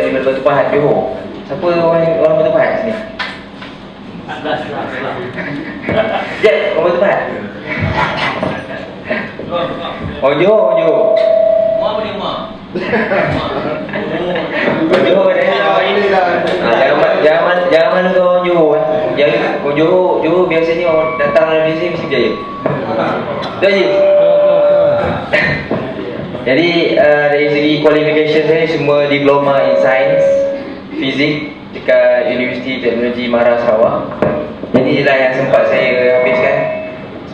daripada Batu Pahat, Johor. Siapa orang Batu Pahat sini? Jep, orang Batu Pahat. Oh, Johor. Muak apa ni muak? Johor jangan mana kau orang Johor kan. Johor biasanya orang datang dari sini mesti berjaya. Betul je. Jadi dari segi qualification saya semua diploma in science, fizik dekat Universiti Teknologi Mahara Sarawak. Jadi inilah yang sempat saya habiskan.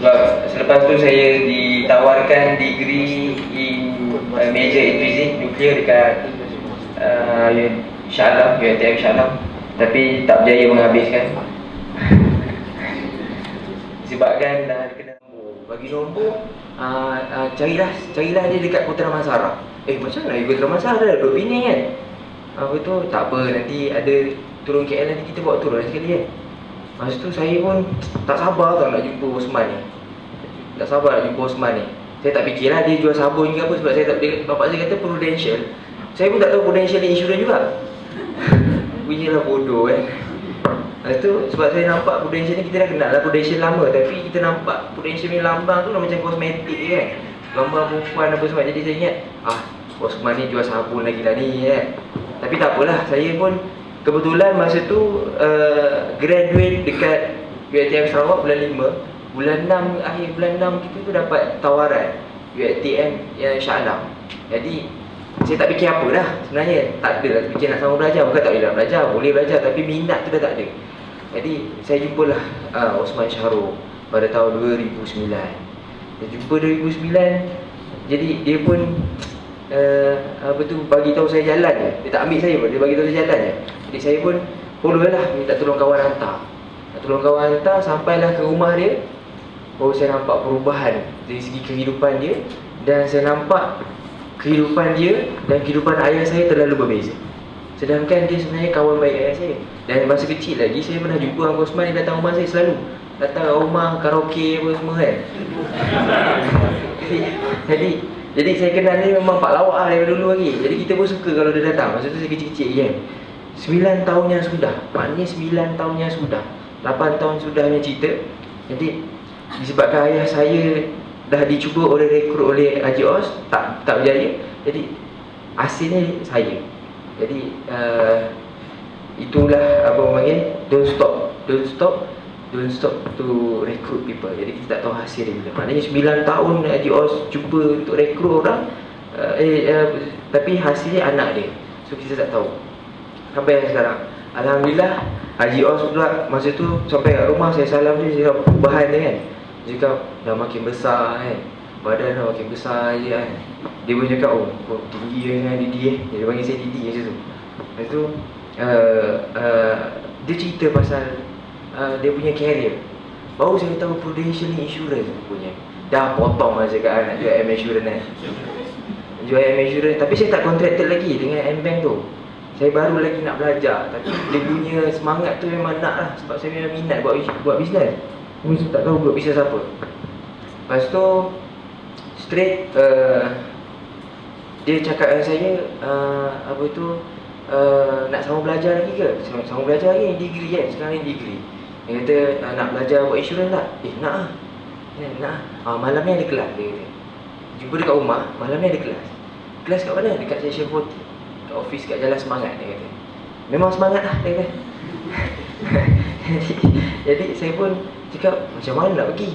Sebab selepas tu saya ditawarkan degree in major in fizik nuklear dekat Shah Alam, UiTM Shah Alam, tapi tak berjaya menghabiskan. Sebabkan dah kena bagi nombor, carilah dia dekat Kota Damansara. Macam mana Kota Damansara dah duduk Penang kan? Apa tu, tak apa, nanti ada turun KL, nanti kita bawa turun sekali kan. Masa tu saya pun tak sabar tau nak jumpa Osman ni. Saya tak fikirlah dia jual sabun ke apa, sebab saya tak, bapak saya kata Prudential. Saya pun tak tahu Prudential ni insurans juga. Bunyilah bodoh kan. Lepas tu sebab saya nampak Prudential ni, kita dah kenal lah Prudential lama, tapi kita nampak Prudential ni lambang tu macam kosmetik kan, gambar perempuan apa semua. Jadi saya ingat, Osman ni jual sabun lagi lah ni kan. Tapi tak apalah, saya pun kebetulan masa tu graduate dekat UiTM Sarawak bulan 5. Bulan 6, akhir bulan 6 kita tu dapat tawaran UiTM Shah Alam. Jadi saya tak fikir apa dah sebenarnya. Tak ada lah fikir nak sama belajar. Bukan tak boleh nak belajar, boleh belajar, tapi minat tu dah tak ada. Jadi saya jumpalah Osman Syahrul pada tahun 2009. Saya jumpa 2009. Jadi dia pun bagi tahu saya jalan je. Dia tak ambil saya pun, dia bagi tahu saya jalan je. Jadi saya pun follow lah, minta tolong kawan hantar. Sampailah ke rumah dia. Saya nampak perubahan dari segi kehidupan dia, dan saya nampak kehidupan dia dan kehidupan ayah saya terlalu berbeza. Sedangkan dia sebenarnya kawan baik ayah saya. Dan masa kecil lagi saya pernah jumpa Uncle Osman, dia datang rumah saya selalu. Datang rumah, karaoke apa semua kan. Jadi saya kenal dia memang pak lawak lah daripada dulu lagi. Jadi kita pun suka kalau dia datang. Masa tu saya kecil-kecil kan. 9 tahun yang sudah. Maknanya 9 tahun yang sudah. 8 tahun sudahnya cerita. Jadi disebabkan ayah saya dah dicuba rekrut oleh Haji Os, tak berjaya. Jadi hasilnya saya. Jadi itulah apa orang panggil, don't stop to recruit people. Jadi kita tak tahu hasil dia bila. Maknanya 9 tahun Haji Os cuba untuk rekrut orang, tapi hasilnya anak dia. So kita tak tahu sampai sekarang. Alhamdulillah Haji Os pula masa tu sampai kat rumah, saya salam dia, saya cakap perubahan dia kan. Dia cakap dah makin besar kan, badan dah makin besar je kan. Dia pun cakap, tinggi dengan Didi Dia panggil saya Didi macam tu. Lepas tu dia cerita pasal dia punya career. Baru saya tahu Prudential ni insurans punya. Dah potong lah cakap nak jual M Insurance kan. Jual M Insurance, tapi saya tak contracted lagi dengan M-Bank tu. Saya baru lagi nak belajar, tapi dia punya semangat tu memang nak lah. Sebab saya memang minat buat bisnes. Mesti tak tahu buat bisnes apa. Lepas tu straight dia cakap dengan saya, nak sama belajar lagi ke? Sama belajar lagi, degree kan, sekarang ni degree. Dia kata nak belajar buat insurans tak? Nak lah. Malam ni ada kelas, dia kata. Jumpa dekat rumah, malam ni ada kelas. Kelas kat mana? Dekat Section 40, kat office kat Jalan Semangat, dia kata. Memang semangat lah, dia kata. Jadi saya pun cakap, macam mana nak pergi?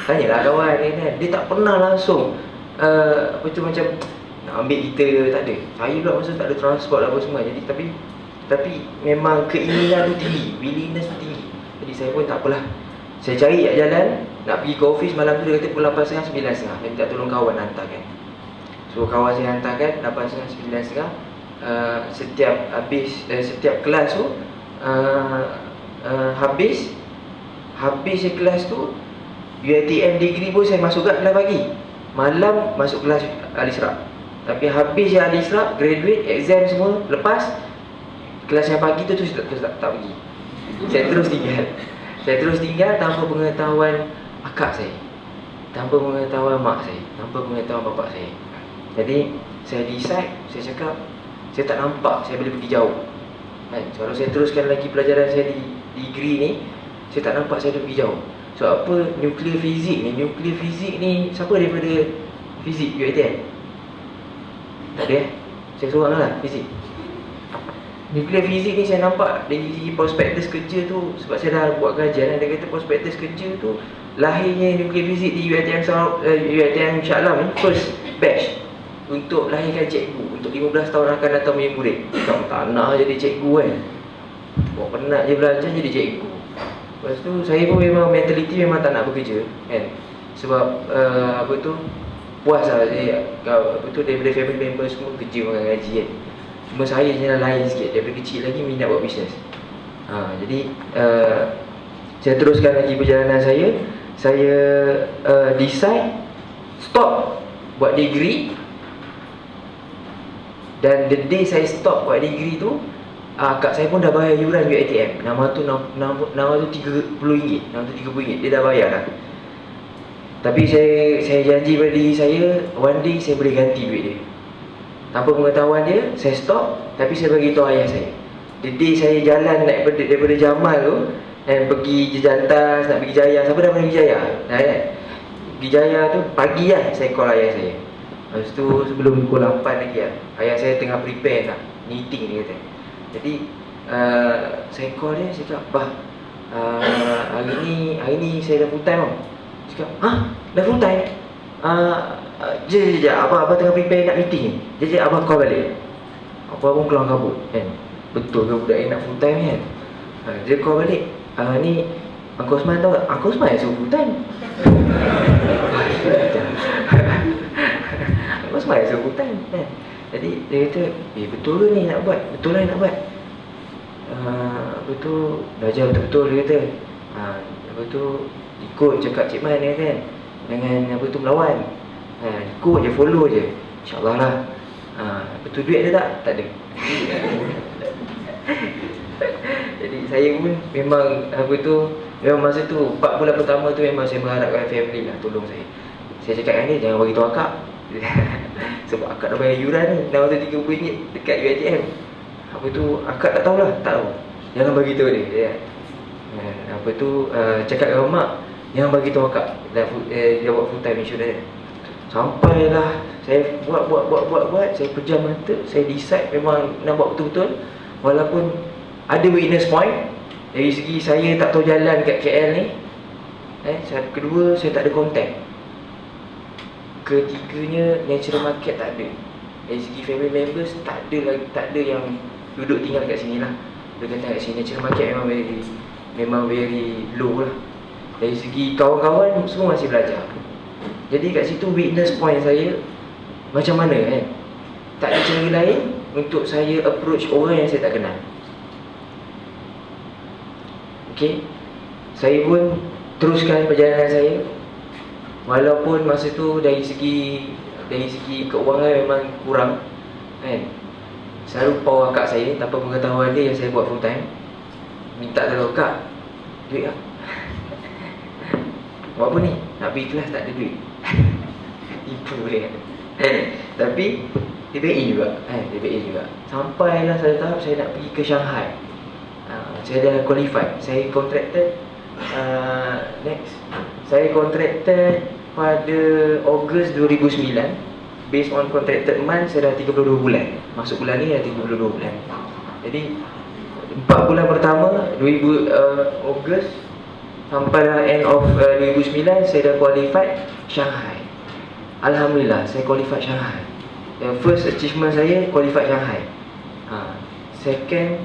Tanyalah kawan dia kan. Dia tak pernah langsung macam nak ambil kita, tak ada. Saya pula masa tak ada transport apa semua. Jadi tapi memang keinginan tu tinggi, willingness tu tinggi. Jadi saya pun tak apalah. Saya cari jalan nak pergi ke office malam tu. Dia kata pukul 8.30, 9.30. Dia minta tolong kawan hantarkan. So kawan saya hantarkan 8.30, 9.30. Setiap kelas tu habis kelas tu, UiTM degree pun saya masuk kat kelas pagi. Malam masuk kelas Al-Isra. Tapi habis Al-Isra, graduate, exam semua, lepas kelas yang pagi tu saya tak pergi. Saya terus tinggal tanpa pengetahuan akak saya, tanpa pengetahuan mak saya, tanpa pengetahuan bapak saya. Jadi saya decide, saya cakap saya tak nampak saya boleh pergi jauh kan. Kalau saya teruskan lagi pelajaran saya di degree ni, saya tak nampak saya boleh pergi jauh. So apa nuklear fizik ni siapa daripada fizik UiTM? Tak ada saya seorang lah fizik. Nuklear fizik ni saya nampak dari segi prospektus kerja tu, sebab saya dah buat kajian, dia kata prospektus kerja tu lahirnya nuklear fizik di UiTM Shah Alam ni first batch untuk lahirkan cikgu untuk 15 tahun akan datang punya murid. Kamu tak nak jadi cikgu kan, buat penat je belajar jadi cikgu. Lepas tu saya pun memang mentaliti memang tak nak bekerja kan, sebab apa tu puas lah saya, apa tu daripada family member semua kerja makan gaji kan. Cuma saya je lah lain sikit, daripada kecil lagi minat buat bisnes. Jadi saya teruskan lagi perjalanan saya. Saya decide stop buat degree. Dan the day saya stop buat degree tu, akak saya pun dah bayar yuran UiTM. Nama tu RM30. Nama tu RM30. Dia dah bayar dah. Tapi saya janji pada diri saya, one day saya boleh ganti duit dia. Tanpa pengetahuan dia, saya stop. Tapi saya bagi tahu ayah saya. The day saya jalan daripada Jamal tu dan pergi Jejantas, nak pergi Jaya. Siapa dah pernah pergi Jaya? Dah kan? Pergi Jaya tu pagi lah saya call ayah saya. Lepas tu sebelum pukul 8 lagi lah, ayah saya tengah prepare nak meeting dia kata. Jadi saya call dia, saya cakap, "Bah, hari ni saya dah full time tau." Dia cakap, "Hah? Dah full time?" Jap, abang tengah prepare nak meeting ni. Jap, abang call balik. Apa pun keluar kabut kan. Betul ke budak ni nak full time kan? Dia call balik. Ni Uncle Osman tahu tak? Uncle Osman yang suruh full time. Uncle Osman yang suruh full time kan. Jadi dia kata, betul ke ni nak buat? Betul lah nak buat. Betul, belajar betul-betul dia kata. Apa tu, ikut cakap Cik Man dia kan. Jangan apa tu melawan. Ikut je, follow je. InsyaAllah lah. Betul duit ada tak? Tak ada. Jadi saya pun memang apa tu, memang masa tu 4 bulan pertama tu memang saya mengharapkan family lah tolong saya. Saya cakap dengan dia, jangan bagi tahu akak. Sebab akak dah bayar yuran ni, nama tu RM30 dekat UiTM. Apa tu, akak tak tahulah, tak tahu. Jangan bagi tahu dia. Apa tu, cakap dengan mak, jangan bagi tahu akak. Dia buat full time insurance. Sampailah saya buat, saya pejam mata, saya decide memang nak buat betul-betul. Walaupun ada weakness point, dari segi saya tak tahu jalan kat KL ni. Kedua, saya tak ada kontak. Ketiganya, natural market tak ada. Dari segi family members, tak ada yang duduk tinggal kat sini lah. Dia kata kat sini, natural market memang very low lah. Dari segi kawan-kawan, semua masih belajar. Jadi kat situ weakness point saya, macam mana kan? Tak ada cara lain untuk saya approach orang yang saya tak kenal. Okay, saya pun teruskan perjalanan saya. Walaupun masa tu dari segi keuangan memang kurang kan. Saya lupa akak saya, tanpa pengetahuan dia yang saya buat full time. Minta tolong, "Kak, duit lah." "Buat apa ni?" "Nak pergi kelas tak ada duit." Tipu dia. Tapi dia BI juga. Sampailah satu tahap saya nak pergi ke Shanghai. Saya dah qualified. Saya contracted Saya contracted pada Ogos 2009. Based on contracted month, saya dah 32 bulan. Masuk bulan ni dah 32 bulan. Jadi 4 bulan pertama Ogos sampai end of 2009 saya dah qualified Shanghai. Alhamdulillah saya qualified Shanghai. First achievement saya qualified Shanghai. Second,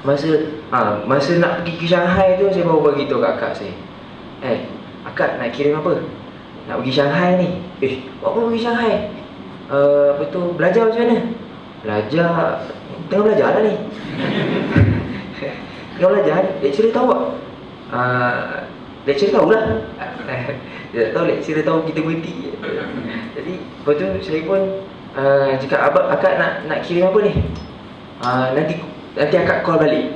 masa nak pergi ke Shanghai tu, saya baru bagi tahu kat akak saya, "Akak nak kirim apa? Nak pergi Shanghai ni." "Buat apa pergi Shanghai?" Apa tu, "Belajar macam mana?" Tengah belajar lah ni." "Tengah belajar, lecturer tahu tak?" "Lecturer tahulah." Dia tak tahu lecturer tahu kita berhenti. Jadi lepas tu saya pun cakap, "Akak nak kirim apa ni?" Nanti akak call balik.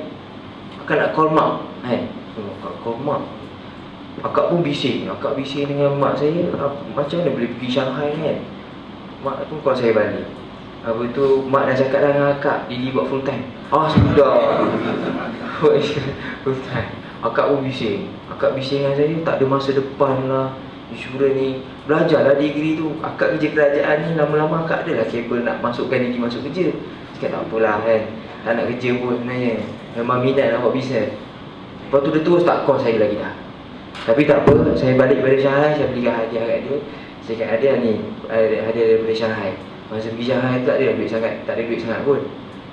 Akak nak call mak kan. Akak call mak. Akak pun bising. Akak bising dengan mak saya, macam mana boleh pergi Shanghai kan. Mak pun call saya balik. Apa tu, mak dah cakap dah dengan akak, Didi buat full time. Sudah. Full time. Akak pun bising. Akak bising dengan saya, tak ada masa depan lah. Insurans ni, belajarlah degree tu. Akak kerja kerajaan ni, lama-lama akak adalah kabel nak masukkan Didi masuk kerja. Cakap tak apalah kan, tak nak kerja pun sebenarnya. Memang minat nak buat bisnes. Lepas tu dia terus tak call saya lagi dah. Tapi tak apa, saya balik pada Shanghai, saya belikan hadiah kat dia. Saya kata hadiah ni, hadiah daripada Shanghai. Masa pergi Shanghai tak ada duit sangat, tak ada duit sangat pun.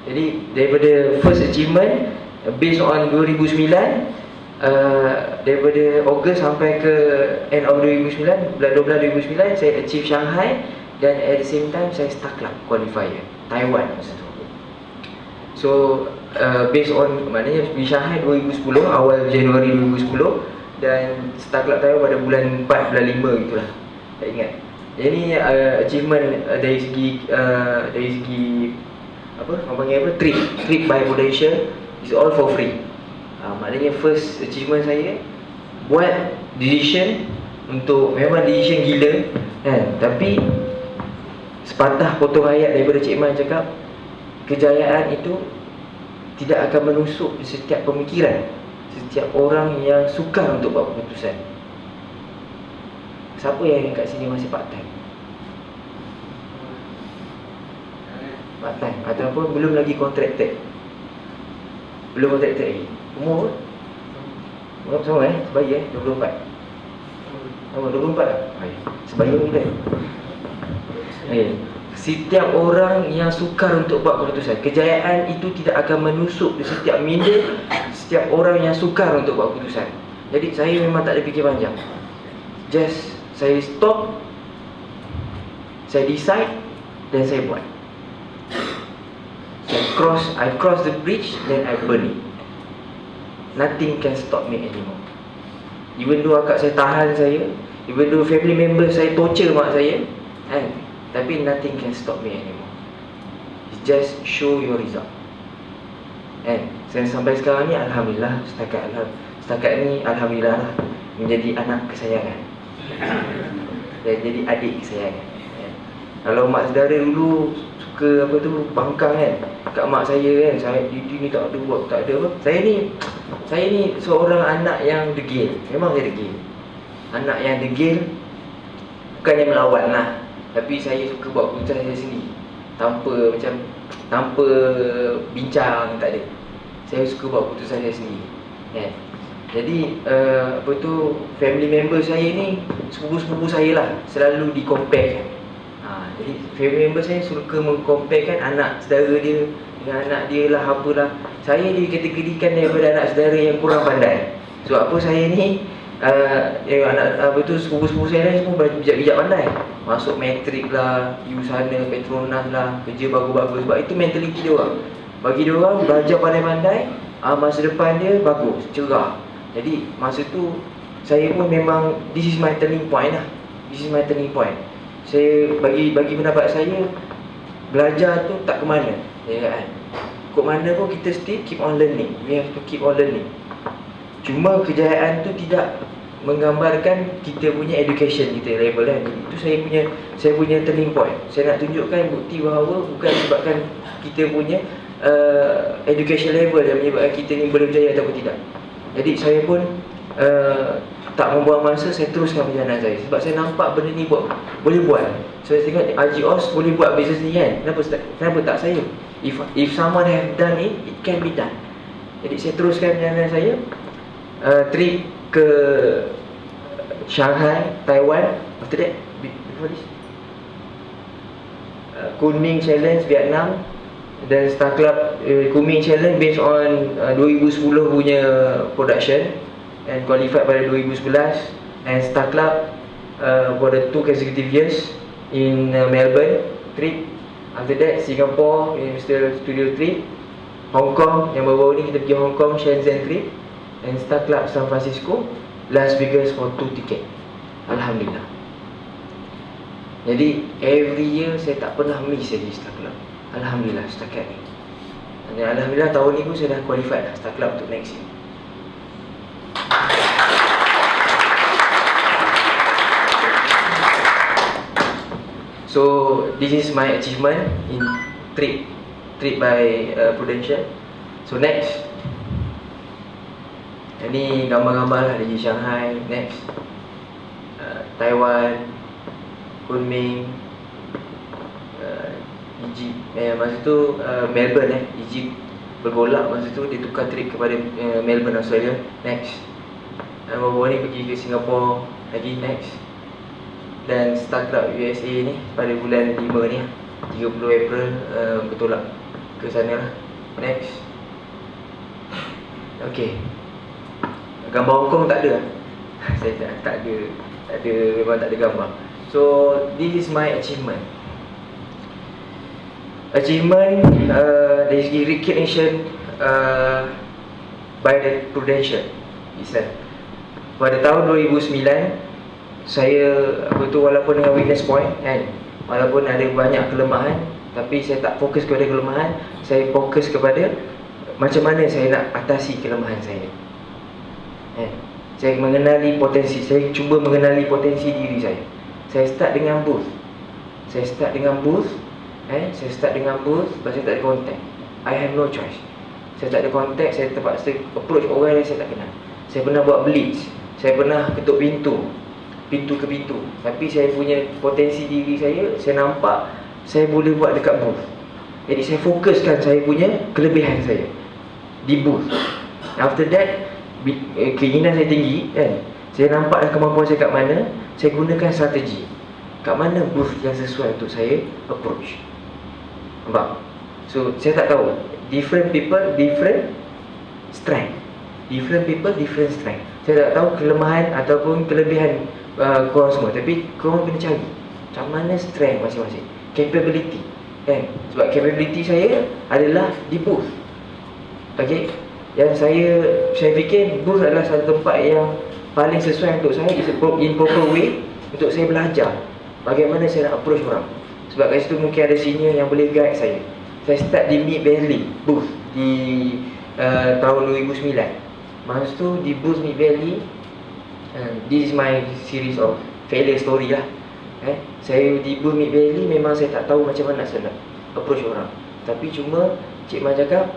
Jadi daripada first achievement, based on 2009, daripada Ogos sampai ke end of 2009, bulan 12 2009, saya achieve Shanghai. Dan at the same time saya start club qualifier Taiwan masa tu. So based on, maknanya di Shanghai 2010, awal Januari 2010, dan start club Taiwan pada bulan 4, bulan 5 gitulah, tak ingat. Jadi achievement dari segi apa, orang panggil apa, trip by Prudential is all for free. Maknanya first achievement saya buat decision untuk, memang decision gila kan, tapi sepatah potong ayat daripada Cik Man cakap, kejayaan itu tidak akan menusuk di setiap pemikiran setiap orang yang sukar untuk buat keputusan. Siapa yang kat sini masih part time? Part time ataupun belum lagi contracted? Belum contracted lagi. Umur berapa sama sebaya 24. Sama 24 lah. Sebaya kita. Setiap orang yang sukar untuk buat keputusan, kejayaan itu tidak akan menusuk di setiap minda setiap orang yang sukar untuk buat keputusan. Jadi saya memang tak ada fikir panjang. Just saya stop, saya decide, dan saya buat. I cross the bridge, then I burn it. Nothing can stop me anymore. Even though akak saya tahan saya, even though family member saya torture mak saya, kan, tapi nothing can stop me anymore. It's just show your result. And saya sampai sekarang ni, alhamdulillah, setakat ni alhamdulillah lah, menjadi anak kesayangan dan jadi adik kesayangan. Kalau mak saudara dulu suka apa tu, bangkang kan kat mak saya kan, saya Didi ni tak ada buat, tak ada apa. Saya ni seorang anak yang degil. Memang saya degil. Anak yang degil, bukannya melawan lah, tapi saya suka buat keputusan saya sendiri, tanpa bincang, tak ada. Saya suka buat keputusan saya sendiri kan. Jadi apa tu, family member saya ni, sepupu-sepupu saya lah, selalu di-compare kan. Jadi family member saya suka mengcomparekan anak saudara dia dengan anak dia lah, apalah. Saya dikategorikan daripada anak saudara yang kurang pandai. So apa, saya ni anak apa tu, sepupu-sepupu saya ni semua bijak-bijak pandai. Masuk matrik lah, U sana, Petronas lah, kerja bagus-bagus. Sebab itu mentaliti dia orang. Bagi dia orang, belajar pandai-pandai, masa depan dia bagus, cerah. Jadi masa tu saya pun memang, this is my turning point lah. This is my turning point. Saya bagi pendapat saya, belajar tu tak ke mana, ya kan? Kok mana pun kita still keep on learning. We have to keep on learning. Cuma kejayaan tu tidak menggambarkan kita punya education kita level kan. Jadi itu saya punya turning point. Saya nak tunjukkan bukti bahawa bukan sebabkan kita punya education level yang menyebabkan kita ni boleh berjaya ataupun tidak. Jadi saya pun tak membuang masa, saya teruskan perjalanan saya. Sebab saya nampak benda ni boleh buat. So saya tengok Haji Os boleh buat bisnes ni kan. Kenapa tak saya? If someone have done it, it can be done. Jadi saya teruskan perjalanan saya. Trip ke Shanghai, Taiwan. After that, before this, Kunming Challenge Vietnam. Dan Star Club Kunming Challenge based on 2010 punya production, and qualified pada 2011. And Star Club for the 2 consecutive years in Melbourne trip. After that Singapore Universal Studio trip. Hong Kong, yang baru-baru ni kita pergi Hong Kong Shenzhen trip. And Star Club San Francisco, Las Vegas for 2 tiket. Alhamdulillah. Jadi every year saya tak pernah miss lagi Star Club. Alhamdulillah setakat ni. Dan alhamdulillah tahun ni pun saya dah qualified dah Star Club untuk next year. So this is my achievement in trip by Prudential. So next, ini gambar-gambar lah di Shanghai. Next, Taiwan, Kunming, Egypt. Masa tu Melbourne, Egypt bergolak. Masa tu dia tukar trip kepada Melbourne, Australia. Next, baru-baru ni pergi ke Singapore lagi. Next, dan Startup USA ni pada bulan 5 ni 30 April bertolak ke sana lah. Next, okay, gambar Hong Kong tak ada. Saya tak ada, memang tak ada gambar. So this is my achievement. Dari segi recognition by the Prudential itself. Pada tahun 2009, saya walaupun dengan weakness point kan, walaupun ada banyak kelemahan, tapi saya tak fokus kepada kelemahan. Saya fokus kepada macam mana saya nak atasi kelemahan saya. Saya mengenali potensi. Saya cuba mengenali potensi diri saya. Saya start dengan booth. Saya start dengan booth. Lepas saya tak ada contact. I have no choice. Saya tak ada contact. Saya terpaksa approach orang yang saya tak kenal. Saya pernah buat blitz. Saya pernah ketuk pintu ke pintu. Tapi saya punya potensi diri saya nampak saya boleh buat dekat booth. Jadi saya fokuskan saya punya kelebihan saya di booth. After that, keinginan saya tinggi kan. Saya nampak dah kemampuan saya kat mana. Saya gunakan strategi. Kat mana booth yang sesuai untuk saya approach. Nampak? So saya tak tahu. Different people, different strength. Different people, different strength. Saya tak tahu kelemahan ataupun kelebihan korang semua. Tapi korang kena cari macam mana strength masing-masing, capability kan? Sebab capability saya adalah di booth. Okay. Yang saya fikir booth adalah satu tempat yang paling sesuai untuk saya, in proper way, untuk saya belajar bagaimana saya nak approach orang. Sebab kat situ mungkin ada senior yang boleh guide saya. Saya start di Mid Valley booth di tahun 2009. Masa tu di booth Mid Valley, this is my series of failure story lah. Saya di booth Mid Valley memang saya tak tahu macam mana nak approach orang. Tapi cuma Cik Man cakap,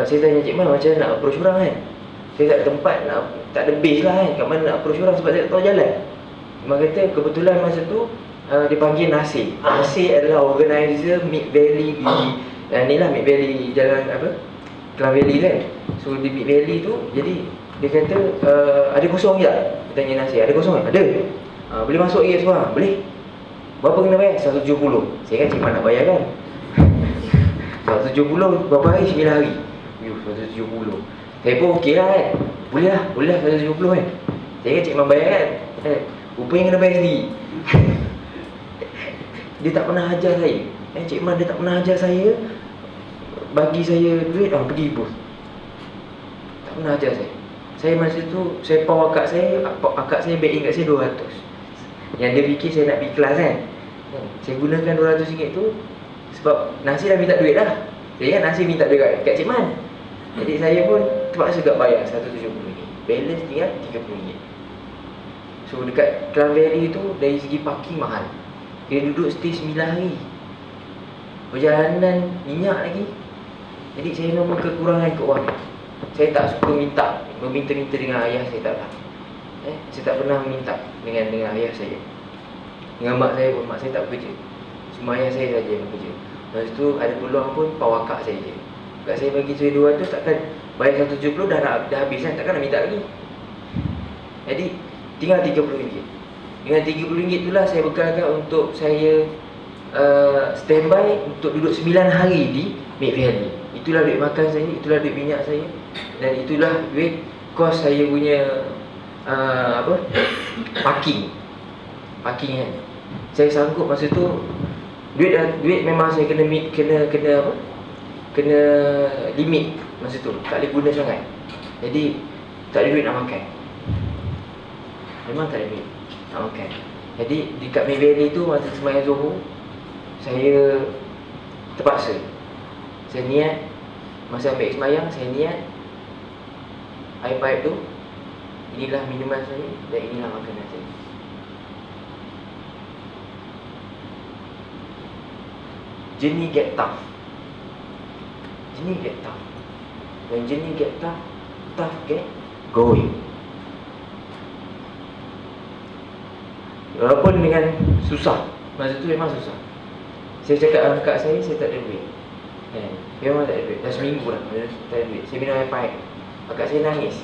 saya tanya Cik Man macam mana nak approach orang kan. Saya tak ada tempat, tak ada base lah kan, kat mana nak approach orang sebab saya tak tahu jalan. Cik Man kata kebetulan masa tu dipanggil Nasir. Nasir adalah organizer Mid Valley di ni lah, Mid Valley jalan Klang Valley kan. So di Mid Valley tu, jadi dia kata ada kosong tak? Dia tanya Nasir, ada kosong tak? Ada. Boleh masuk lagi seorang? Boleh. Berapa kena bayar? 170. Saya kan Cik Man nak bayar kan. 170 berapa hari? 9 hari. 170. Saya pun okey lah kan. Boleh lah 170 kan. Saya kan Cik Man bayar kan. Rupanya kena bayar sendiri. Dia tak pernah ajar saya. Cik Man dia tak pernah ajar saya, bagi saya duit pergi booth. Tak pernah ajar saya. Saya masa tu, saya pau akak saya back in kat saya 200. Yang dia fikir saya nak pergi kelas kan. Saya gunakan RM200 tu sebab Nasir dah minta duit dah. Saya kan Nasir minta duit kat Cik Man. Jadi saya pun terpaksa kat bayar RM170. Balance tinggal RM30. So dekat Klang Valley tu, dari segi parking mahal. Dia duduk stay 9 hari. Perjalanan minyak lagi. Jadi saya memang kekurangan keuangan. Saya tak suka meminta-minta dengan ayah saya, tak pernah. Saya tak pernah minta dengan ayah saya. Dengan mak saya pun, mak saya tak bekerja. Cuma ayah saya saja yang bekerja. Lepas tu ada peluang pun pau akak saya je. Kat saya bagi saya 200, takkan bayar 170 dah habis kan, takkan nak minta lagi. Jadi tinggal RM30. Dengan RM30 itulah saya bekalkan untuk saya standby untuk duduk 9 hari di Mid Valley. Itulah duit makan saya, itulah duit minyak saya, dan itulah duit kos saya punya parking kan. Saya sanggup masa tu duit memang saya kena limit masa tu, tak boleh guna sangat. Jadi tak ada duit nak makan. Memang tak ada duit nak makan. Jadi dekat Mid Valley tu, masa sembahyang Zuhur, saya terpaksa. Saya niat, masa ambil sembahyang, saya niat air pipe tu, inilah minuman saya dan inilah makanan saya. journey get tough. Journey get tough. When journey get tough, tough get going. Walaupun dengan susah, masa tu memang susah. Saya cakap dengan kakak saya tak ada duit. Memang tak ada duit. Dah seminggu lah tak ada duit. Saya minum air pahit. Kakak saya nangis.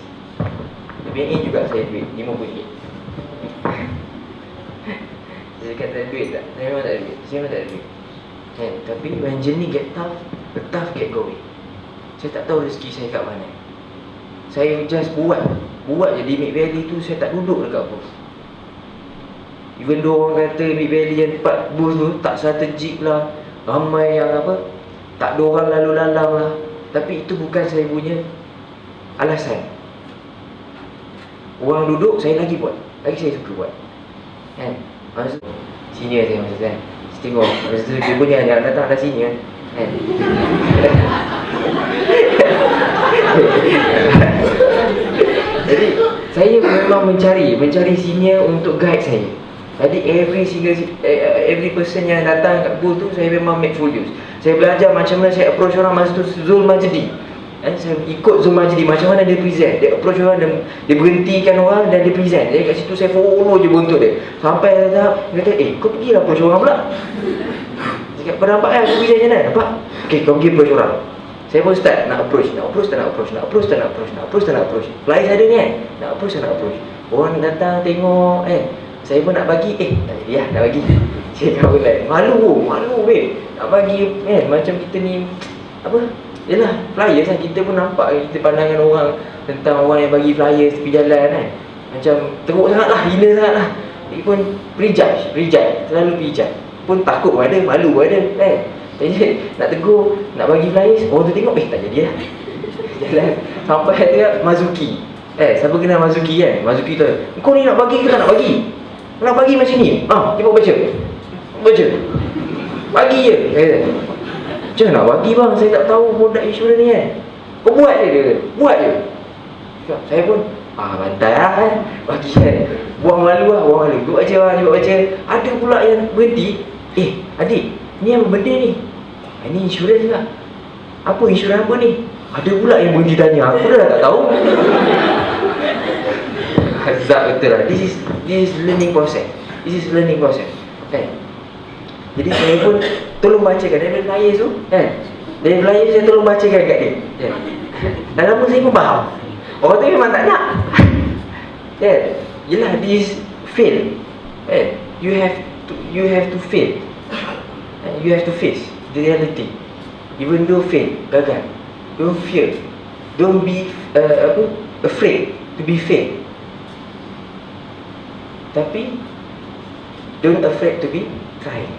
Dia BNA juga saya duit RM50. Saya cakap tak ada duit tak? Saya memang tak ada duit. Saya memang tak ada duit. Tapi when journey get tough, the tough get going. Saya tak tahu rezeki saya kat mana. Saya just buat je di Mid Valley tu. Saya tak duduk dekat booth. Even though orang kata Mid Valley yang tempat booth tu tak strategik lah, ramai yang tak ada orang lalu lalang lah, tapi itu bukan saya punya alasan. Orang duduk, saya lagi buat. Lagi saya suka buat. Masa senior saya masa tu Saya tengok masa tu dia punya yang datang dah sini kan. Jadi saya memang mencari senior untuk guide saya. Jadi every person yang datang kat booth tu, saya memang make full use. Saya belajar macam mana saya approach orang. Masa tu Zul Majdi, saya ikut Zul Majdi macam mana dia present. Dia approach orang, dia berhentikan orang dan dia present. Jadi kat situ saya follow je buntut dia. Sampai dia kata, kau pergilah approach orang pula. Saya cakap, kau nampak kan aku present macam mana? Nampak? Okay, kau pergi approach orang. Saya pun start nak approach. Flyers ada ni kan? Nak approach. Orang datang tengok, saya pun nak bagi, tak jadi lah, nak bagi. Saya kata like, malu babe. Nak bagi macam kita ni yelah, flyers lah. Kita pun nampak kita pandangan orang tentang orang yang bagi flyers tepi jalan kan, macam teruk sangat lah, hina sangat lah. Dia pun prejudge, terlalu prejudge. Pun takut pun ada, malu pun ada Jadi nak tegur, nak bagi flyers, orang tu tengok, tak jadi lah. Jalan sampai tu Mazuki. Siapa kenal Mazuki kan? Mazuki tu, kau ni nak bagi ke tak nak bagi? Nak bagi macam ni, cepat baca bagi je. Macam nak bagi bang, saya tak tahu produk insurans ni kan. Kau buat je dia, buat je. Saya pun bantai lah kan, bagi kan. Buang malu. Duduk baca. Ada pula yang berhenti. Adik, ni apa benda ni? Ni insurans lah. Apa insurans apa ni? Ada pula yang berhenti tanya. Aku dah tak tahu. Hazard betul lah. This is learning process. Jadi saya pun tolong bacakan dari flyers tu dari flyers saya tolong bacakan kat dia dan lama saya pun faham. Orang tu memang tak nak. Yelah, this fail. You have to fail. You have to face the reality. Even though fail, gagal, don't fear. Don't be afraid to be fail. Tapi don't afraid to be trying.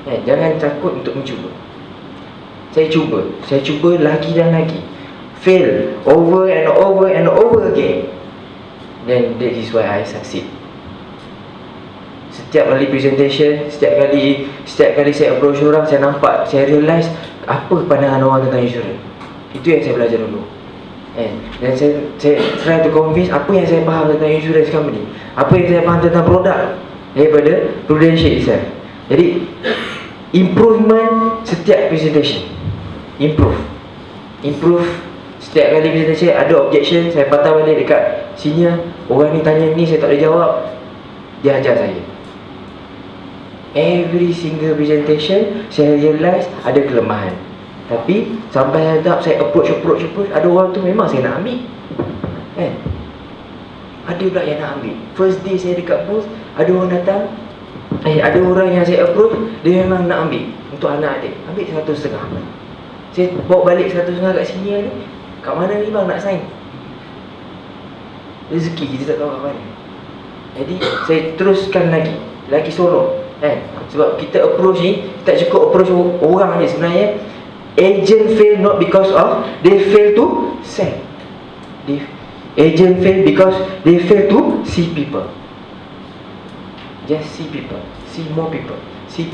Jangan takut untuk mencuba. Saya cuba lagi dan lagi. Fail over and over again. Then that is why I succeed. Setiap kali presentation, setiap kali saya approach orang, saya nampak, saya realise apa pandangan orang tentang insurans. Itu yang saya belajar dulu. Dan saya try to convince apa yang saya faham tentang insurance company, apa yang saya faham tentang produk daripada Prudential itself. Jadi improvement setiap presentation. Improve setiap kali presentation. Ada objection, saya patah balik dekat senior. Orang ni tanya ni, saya tak boleh jawab, dia ajar saya. Every single presentation saya realise ada kelemahan. Tapi sampai hadap saya approach, ada orang tu memang saya nak ambil. Ada pula yang nak ambil. First day saya dekat booth, ada orang datang, ada orang yang saya approach, dia memang nak ambil untuk anak adik. Ambil 150. Saya bawa balik 150 kat sini ni. Kat mana ni bang nak sign? Rezeki kita tak tahu kat mana. Jadi saya teruskan lagi sorong. Sebab kita approach ni tak cukup approach orang je sebenarnya. Agent fail not because of they fail to sell. Agent fail because they fail to see people. Just see people, see more people, see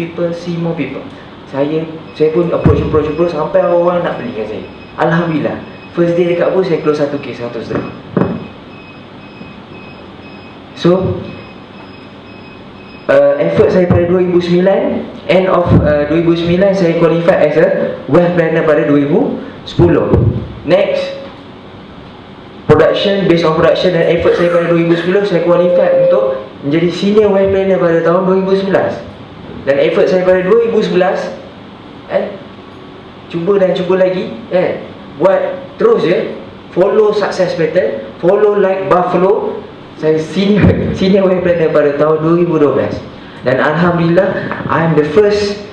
more people. Saya pun approach sampai orang nak beli dengan saya. Alhamdulillah, first day dekat booth saya close 1 case 100 dirham. So effort saya pada 2009, end of 2009 saya qualified as a wealth planner pada 2010. Next, production, based on production dan effort saya pada 2010, saya qualified untuk menjadi senior wealth planner pada tahun 2011. Dan effort saya pada 2011, cuba lagi, buat terus je, follow success pattern, follow like buffalo. Saya senior wealth planner pada tahun 2012. Dan Alhamdulillah, I am the first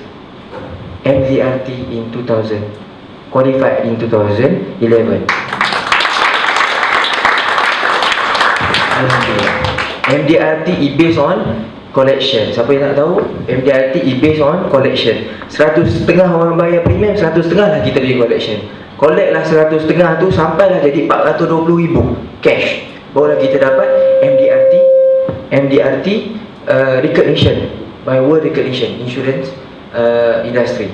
MDRT in 2000, qualified in 2011. Alhamdulillah. MDRT is based on collection. Siapa yang tak tahu, MDRT is based on collection. 100.5 orang bayar premium, 100.5 lah kita bagi collection. Collect lah 100.5 tu, sampailah jadi 420,000 cash. Barulah kita dapat MDRT recognition by World Recognition Insurance Industry.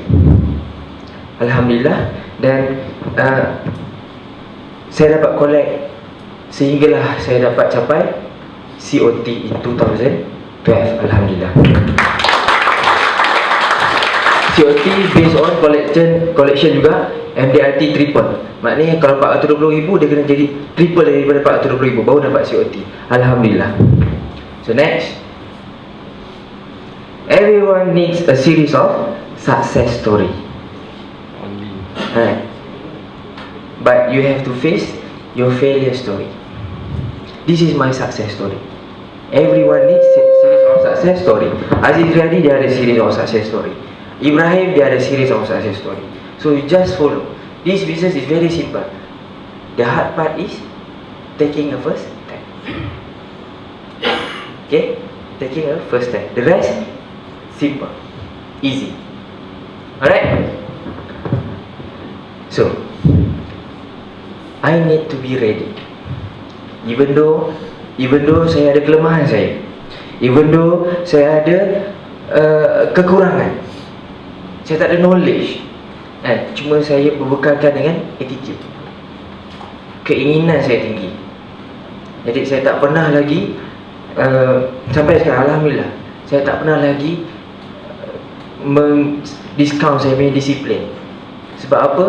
Alhamdulillah. Dan saya dapat collect sehinggalah saya dapat capai COT in 2012. Alhamdulillah. COT based on collection juga, MDRT triple. Maknanya kalau 420,000 dia kena jadi triple daripada 420,000 baru dapat COT. Alhamdulillah. So next, everyone needs a series of success story. But you have to face your failure story. This is my success story. Everyone needs a series of success story. Aziz Riyadi, dia ada series of success story. Ibrahim, dia ada series of success story. So you just follow. This business is very simple. The hard part is taking a first step. Okay, taking a first step. The rest simple, easy. Alright. So I need to be ready. Even though saya ada kelemahan saya, even though saya ada kekurangan, saya tak ada knowledge, cuma saya berbekalkan dengan attitude, keinginan saya tinggi. Jadi saya tak pernah lagi sampai sekarang, Alhamdulillah, saya tak pernah lagi discount saya punya disiplin. Sebab apa?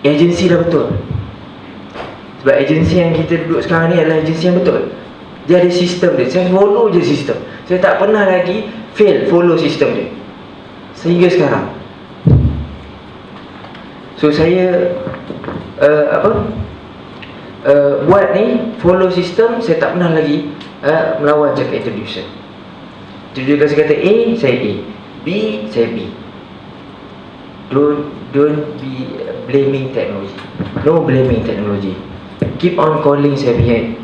Agensi dah betul. Sebab agensi yang kita duduk sekarang ni adalah agensi yang betul. Dia ada sistem dia. Saya follow je sistem. Saya tak pernah lagi fail follow sistem dia sehingga sekarang. So saya buat ni, follow sistem. Saya tak pernah lagi melawan cakap introduction. Introduction saya kata A, saya A. B, saya B. Don't be blaming technology. No blaming technology. Keep on calling saya punya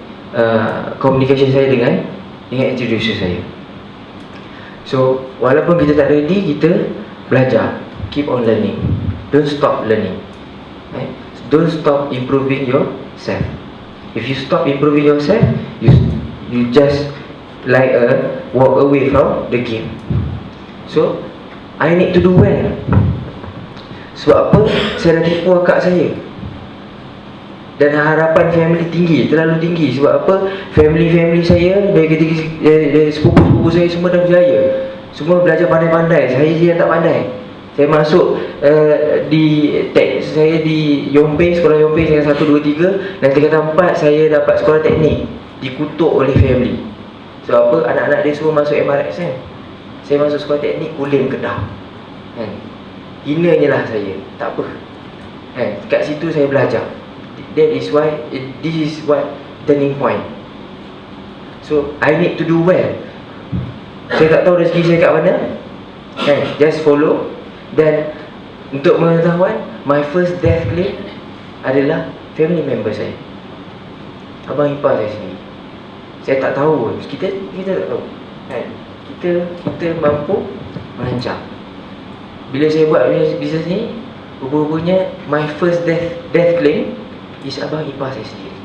communication saya dengan introducer saya. So walaupun kita tak ready, kita belajar. Keep on learning. Don't stop learning. Don't stop improving yourself. If you stop improving yourself, you just like walk away from the game. So I need to do well. Sebab apa? Saya dah tipu akak saya. Dan harapan family tinggi, terlalu tinggi. Sebab apa? Family saya, dari sepupu-sepupu saya semua dah berjaya. Semua belajar pandai-pandai. Saya je yang tak pandai. Saya masuk saya di Yompe, sekolah Yompe yang 1, 2, 3. Dan tingkatan 4 saya dapat sekolah teknik. Dikutuk oleh family. Sebab apa? Anak-anak dia semua masuk MRSM. Saya masuk sekolah teknik Kulim, Kedah. Hinanya lah saya. Tak apa. Kat situ saya belajar. That is why this is what turning point. So I need to do well. Saya tak tahu rezeki saya kat mana. Just follow. Dan untuk pengetahuan, my first death claim adalah family member saya, abang ipar saya sendiri. Saya tak tahu. Kita tak tahu. Kita mampu merancang. Bila saya buat bisnes ni, rupa-rupanya my first death claim is abang ipar saya sendiri,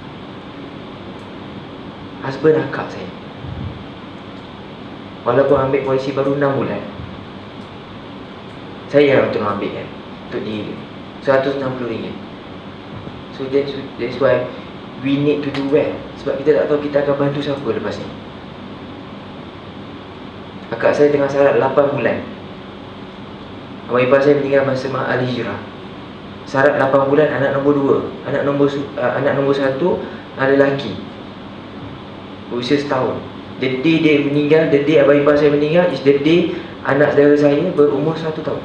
husband akak saya. Walaupun ambil polisi baru 6 bulan, saya yang tolong ambil kan, untuk diri RM160. So that's why we need to do well. Sebab kita tak tahu kita akan bantu siapa lepas ni. Akak saya tengah syarat 8 bulan. Abang ipar saya meninggal masa Ahli Hijrah. Syarat 8 bulan, anak nombor 2. Anak nombor 1 ada lelaki, usia setahun. The day dia meninggal, the day abang ipar saya meninggal is the day anak saudara saya berumur 1 tahun.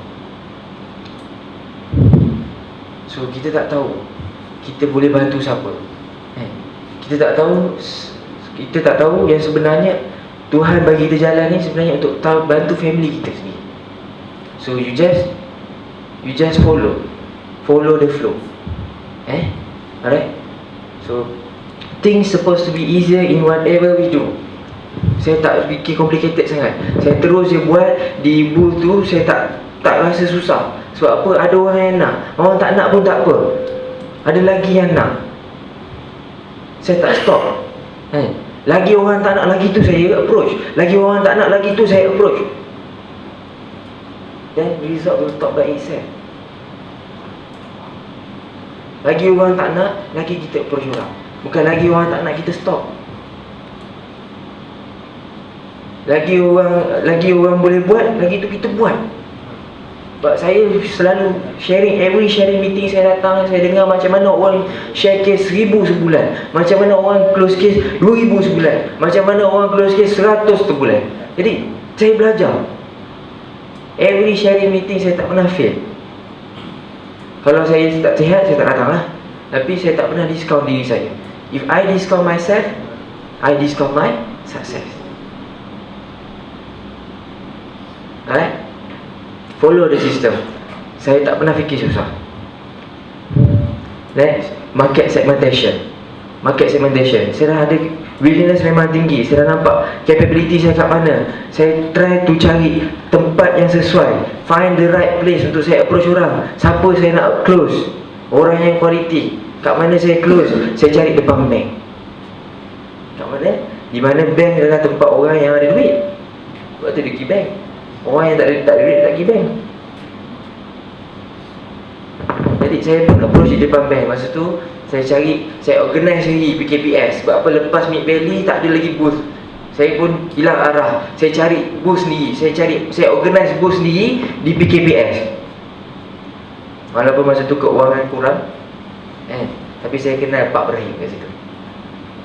So kita tak tahu kita boleh bantu siapa. Kita tak tahu yang sebenarnya Tuhan bagi kita jalan ni sebenarnya untuk bantu family kita sendiri. So you just follow the flow. Alright. So things supposed to be easier in whatever we do. Saya tak fikir complicated sangat. Saya terus je buat di booth tu. Saya tak rasa susah. Sebab apa? Ada orang yang nak. Orang tak nak pun tak apa. Ada lagi yang nak. Saya tak stop. Lagi orang tak nak lagi tu saya approach. Lagi orang tak nak lagi tu saya approach. Then result will stop by itself. Lagi orang tak nak, lagi kita approach orang. Bukan lagi orang tak nak, kita stop. Lagi orang boleh buat, lagi tu kita buat. Sebab saya selalu every sharing meeting saya datang, saya dengar macam mana orang share case 1000 sebulan, macam mana orang close case 2000 sebulan, macam mana orang close case 100 sebulan. Jadi saya belajar. Every sharing meeting saya tak pernah fail. Kalau saya tak sihat, saya tak datang lah. Tapi saya tak pernah discount diri saya. If I discount myself, I discount my success. Alright? Follow the system. Saya tak pernah fikir susah. Next, market segmentation. Saya dah ada willingness memang tinggi. Saya dah nampak capability saya kat mana. Saya try to cari tempat yang sesuai. Find the right place untuk saya approach orang. Siapa saya nak close, orang yang quality. Kat mana saya close, saya cari depan bank. Kat mana? Di mana bank adalah tempat orang yang ada duit. Sebab tu dia pergi bank. Orang yang tak ada duit tak pergi bank. Jadi saya pun approach di depan bank. Masa tu saya organize sendiri PKPS. Sebab apa, lepas Mid Valley tak ada lagi booth. Saya pun hilang arah. Saya cari booth sendiri. Saya organize booth sendiri di PKPS. Walaupun masa tu keuangan kurang, tapi saya kenal Pak Ibrahim kat situ.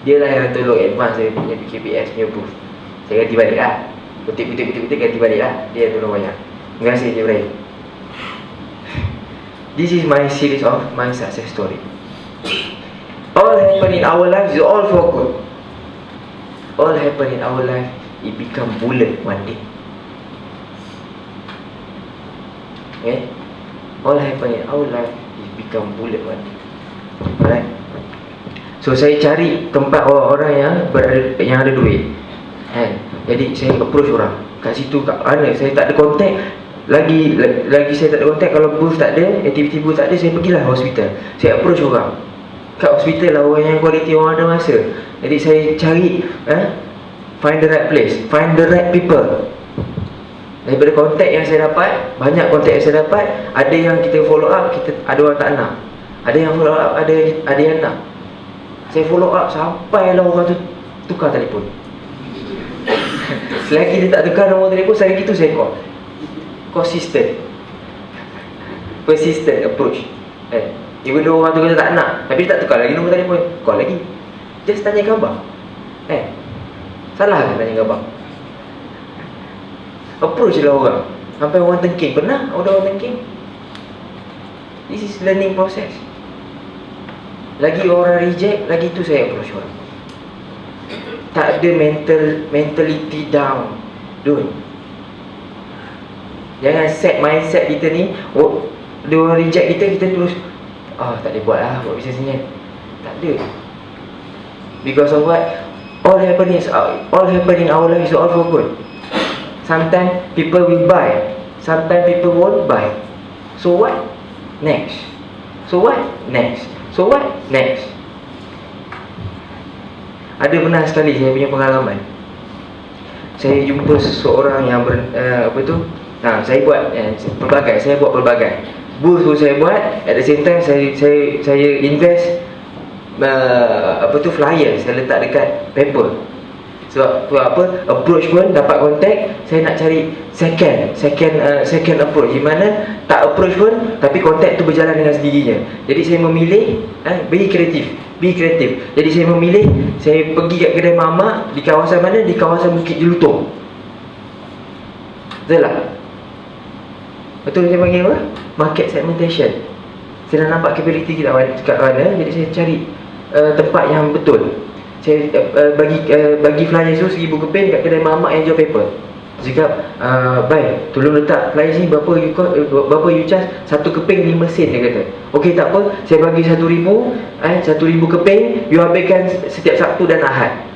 Dia lah yang tolong advance saya punya PKPS punya booth. Saya ganti balik lah. Putik ganti balik lah. Dia yang tolong banyak. Terima kasih Encik Ibrahim. This is my series of my success story. All happen in our life is all for good. All happen in our life, it become bullet one day. All happen in our life, it become bullet one day. Alright. So saya cari tempat orang-orang yang ada duit. Jadi saya approach orang kat situ, kat mana saya tak ada contact. Lagi saya tak ada contact. Kalau booth tak ada, aktiviti booth tak ada, saya pergilah hospital. Saya approach orang kat hospital lah, orang yang quality, orang ada masa. Jadi saya cari find the right place, find the right people. Daripada kontak yang saya dapat, banyak kontak yang saya dapat, ada yang kita follow up, ada orang tak nak. Ada yang follow up, ada yang nak. Saya follow up sampailah orang tu tukar telefon. Selagi dia tak tukar nombor telefon, selagi itu saya call. Persistent approach. Even though orang tu kata tak nak, tapi dia tak tukar lagi nombor telefon, call lagi. Just tanya khabar. Salah ke tanya khabar? Approach lah orang. Sampai orang tengking. Pernah ada orang tengking? This is learning process. Lagi orang reject, lagi tu saya approach orang. Tak ada mentality down. Don't. Jangan set mindset kita ni, dia orang reject kita terus tak boleh buat lah, buat bisnes ni. Tak ada. Because of what? All happen in our life is all for good. Sometimes people will buy, sometimes people won't buy. So what? Next. So what? Next. So what? Next. Ada pernah sekali saya punya pengalaman. Saya jumpa seseorang yang saya buat pelbagai. Saya buat pelbagai. Booth pun saya buat. At the same time saya invest flyer. Saya letak dekat paper. Sebab tu apa, approach pun dapat contact, saya nak cari second approach, di mana tak approach pun tapi contact tu berjalan dengan sendirinya. Jadi saya memilih be kreatif. Jadi saya memilih, saya pergi kat kedai mamak di kawasan mana? Di kawasan Bukit Jelutong. Betul tak? Betul saya panggil apa? Market segmentation. Saya dah nampak capability kita kat mana, jadi saya cari tempat yang betul. Saya bagi flyer tu 1000 keping kat kedai mamak yang jual paper. Saya cakap, baik, tolong letak flyer sini, berapa you charge? 1 keping 5 sen, dia kata. Okey, tak apa, saya bagi 1000 keping, you habiskan setiap Sabtu dan Ahad.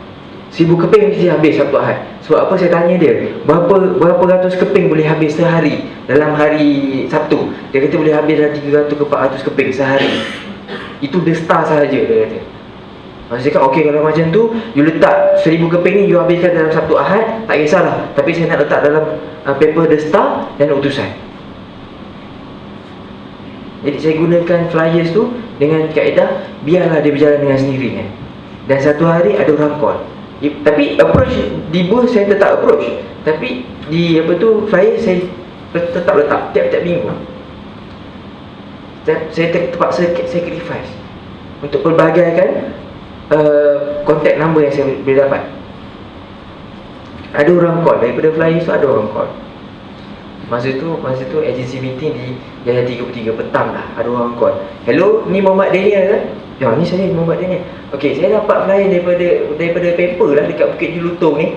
1000 keping mesti habis Sabtu Ahad. Sebab apa, saya tanya dia, berapa ratus keping boleh habis sehari dalam hari Sabtu? Dia kata boleh habis dalam 300 ke 400 keping sehari. Itu The Star sahaja, dia kata. Saya cakap, okey, kalau macam tu you letak 1000 keping ni, you habiskan dalam Sabtu Ahad, tak kisahlah. Tapi saya nak letak dalam paper The Star dan utusan. Jadi saya gunakan flyers tu dengan kaedah biarlah dia berjalan dengan sendirinya. Dan satu hari ada orang call. Tapi approach di booth saya tetap approach, tapi di flyer saya tetap letak tiap-tiap minggu. Saya terpaksa sacrifice untuk pelbagaikan contact number yang saya boleh dapat. Ada orang call daripada flyer tu, ada orang call. Masa tu agency meeting di Jaya 33 petang lah. Ada orang call. Hello, ni Muhammad Daniel kan? Ya, ni saya Muhammad Daniel. Okey, saya dapat flyer daripada paper lah dekat Bukit Jelutong ni.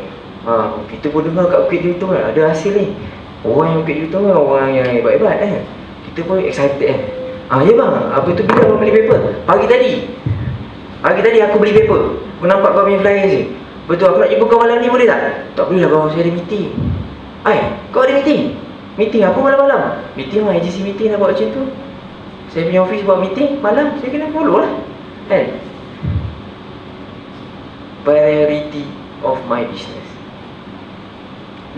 Kita pun dengar kat Bukit Jelutong lah, ada hasil ni. Orang yang Bukit Jelutong kan orang yang hebat-hebat kan. Kita pun excited kan. Ya bang, apa tu, bila abang beli paper? Pagi tadi aku beli paper. Aku nampak kau punya flyer je. Betul, aku nak jumpa kau malam ni boleh tak? Tak boleh lah bang, saya ada meeting. Kau ada meeting? Meeting apa malam-malam? Meeting lah, agency meeting lah buat macam tu. Saya punya office buat meeting malam, saya kena follow lah kan. Priority of my business.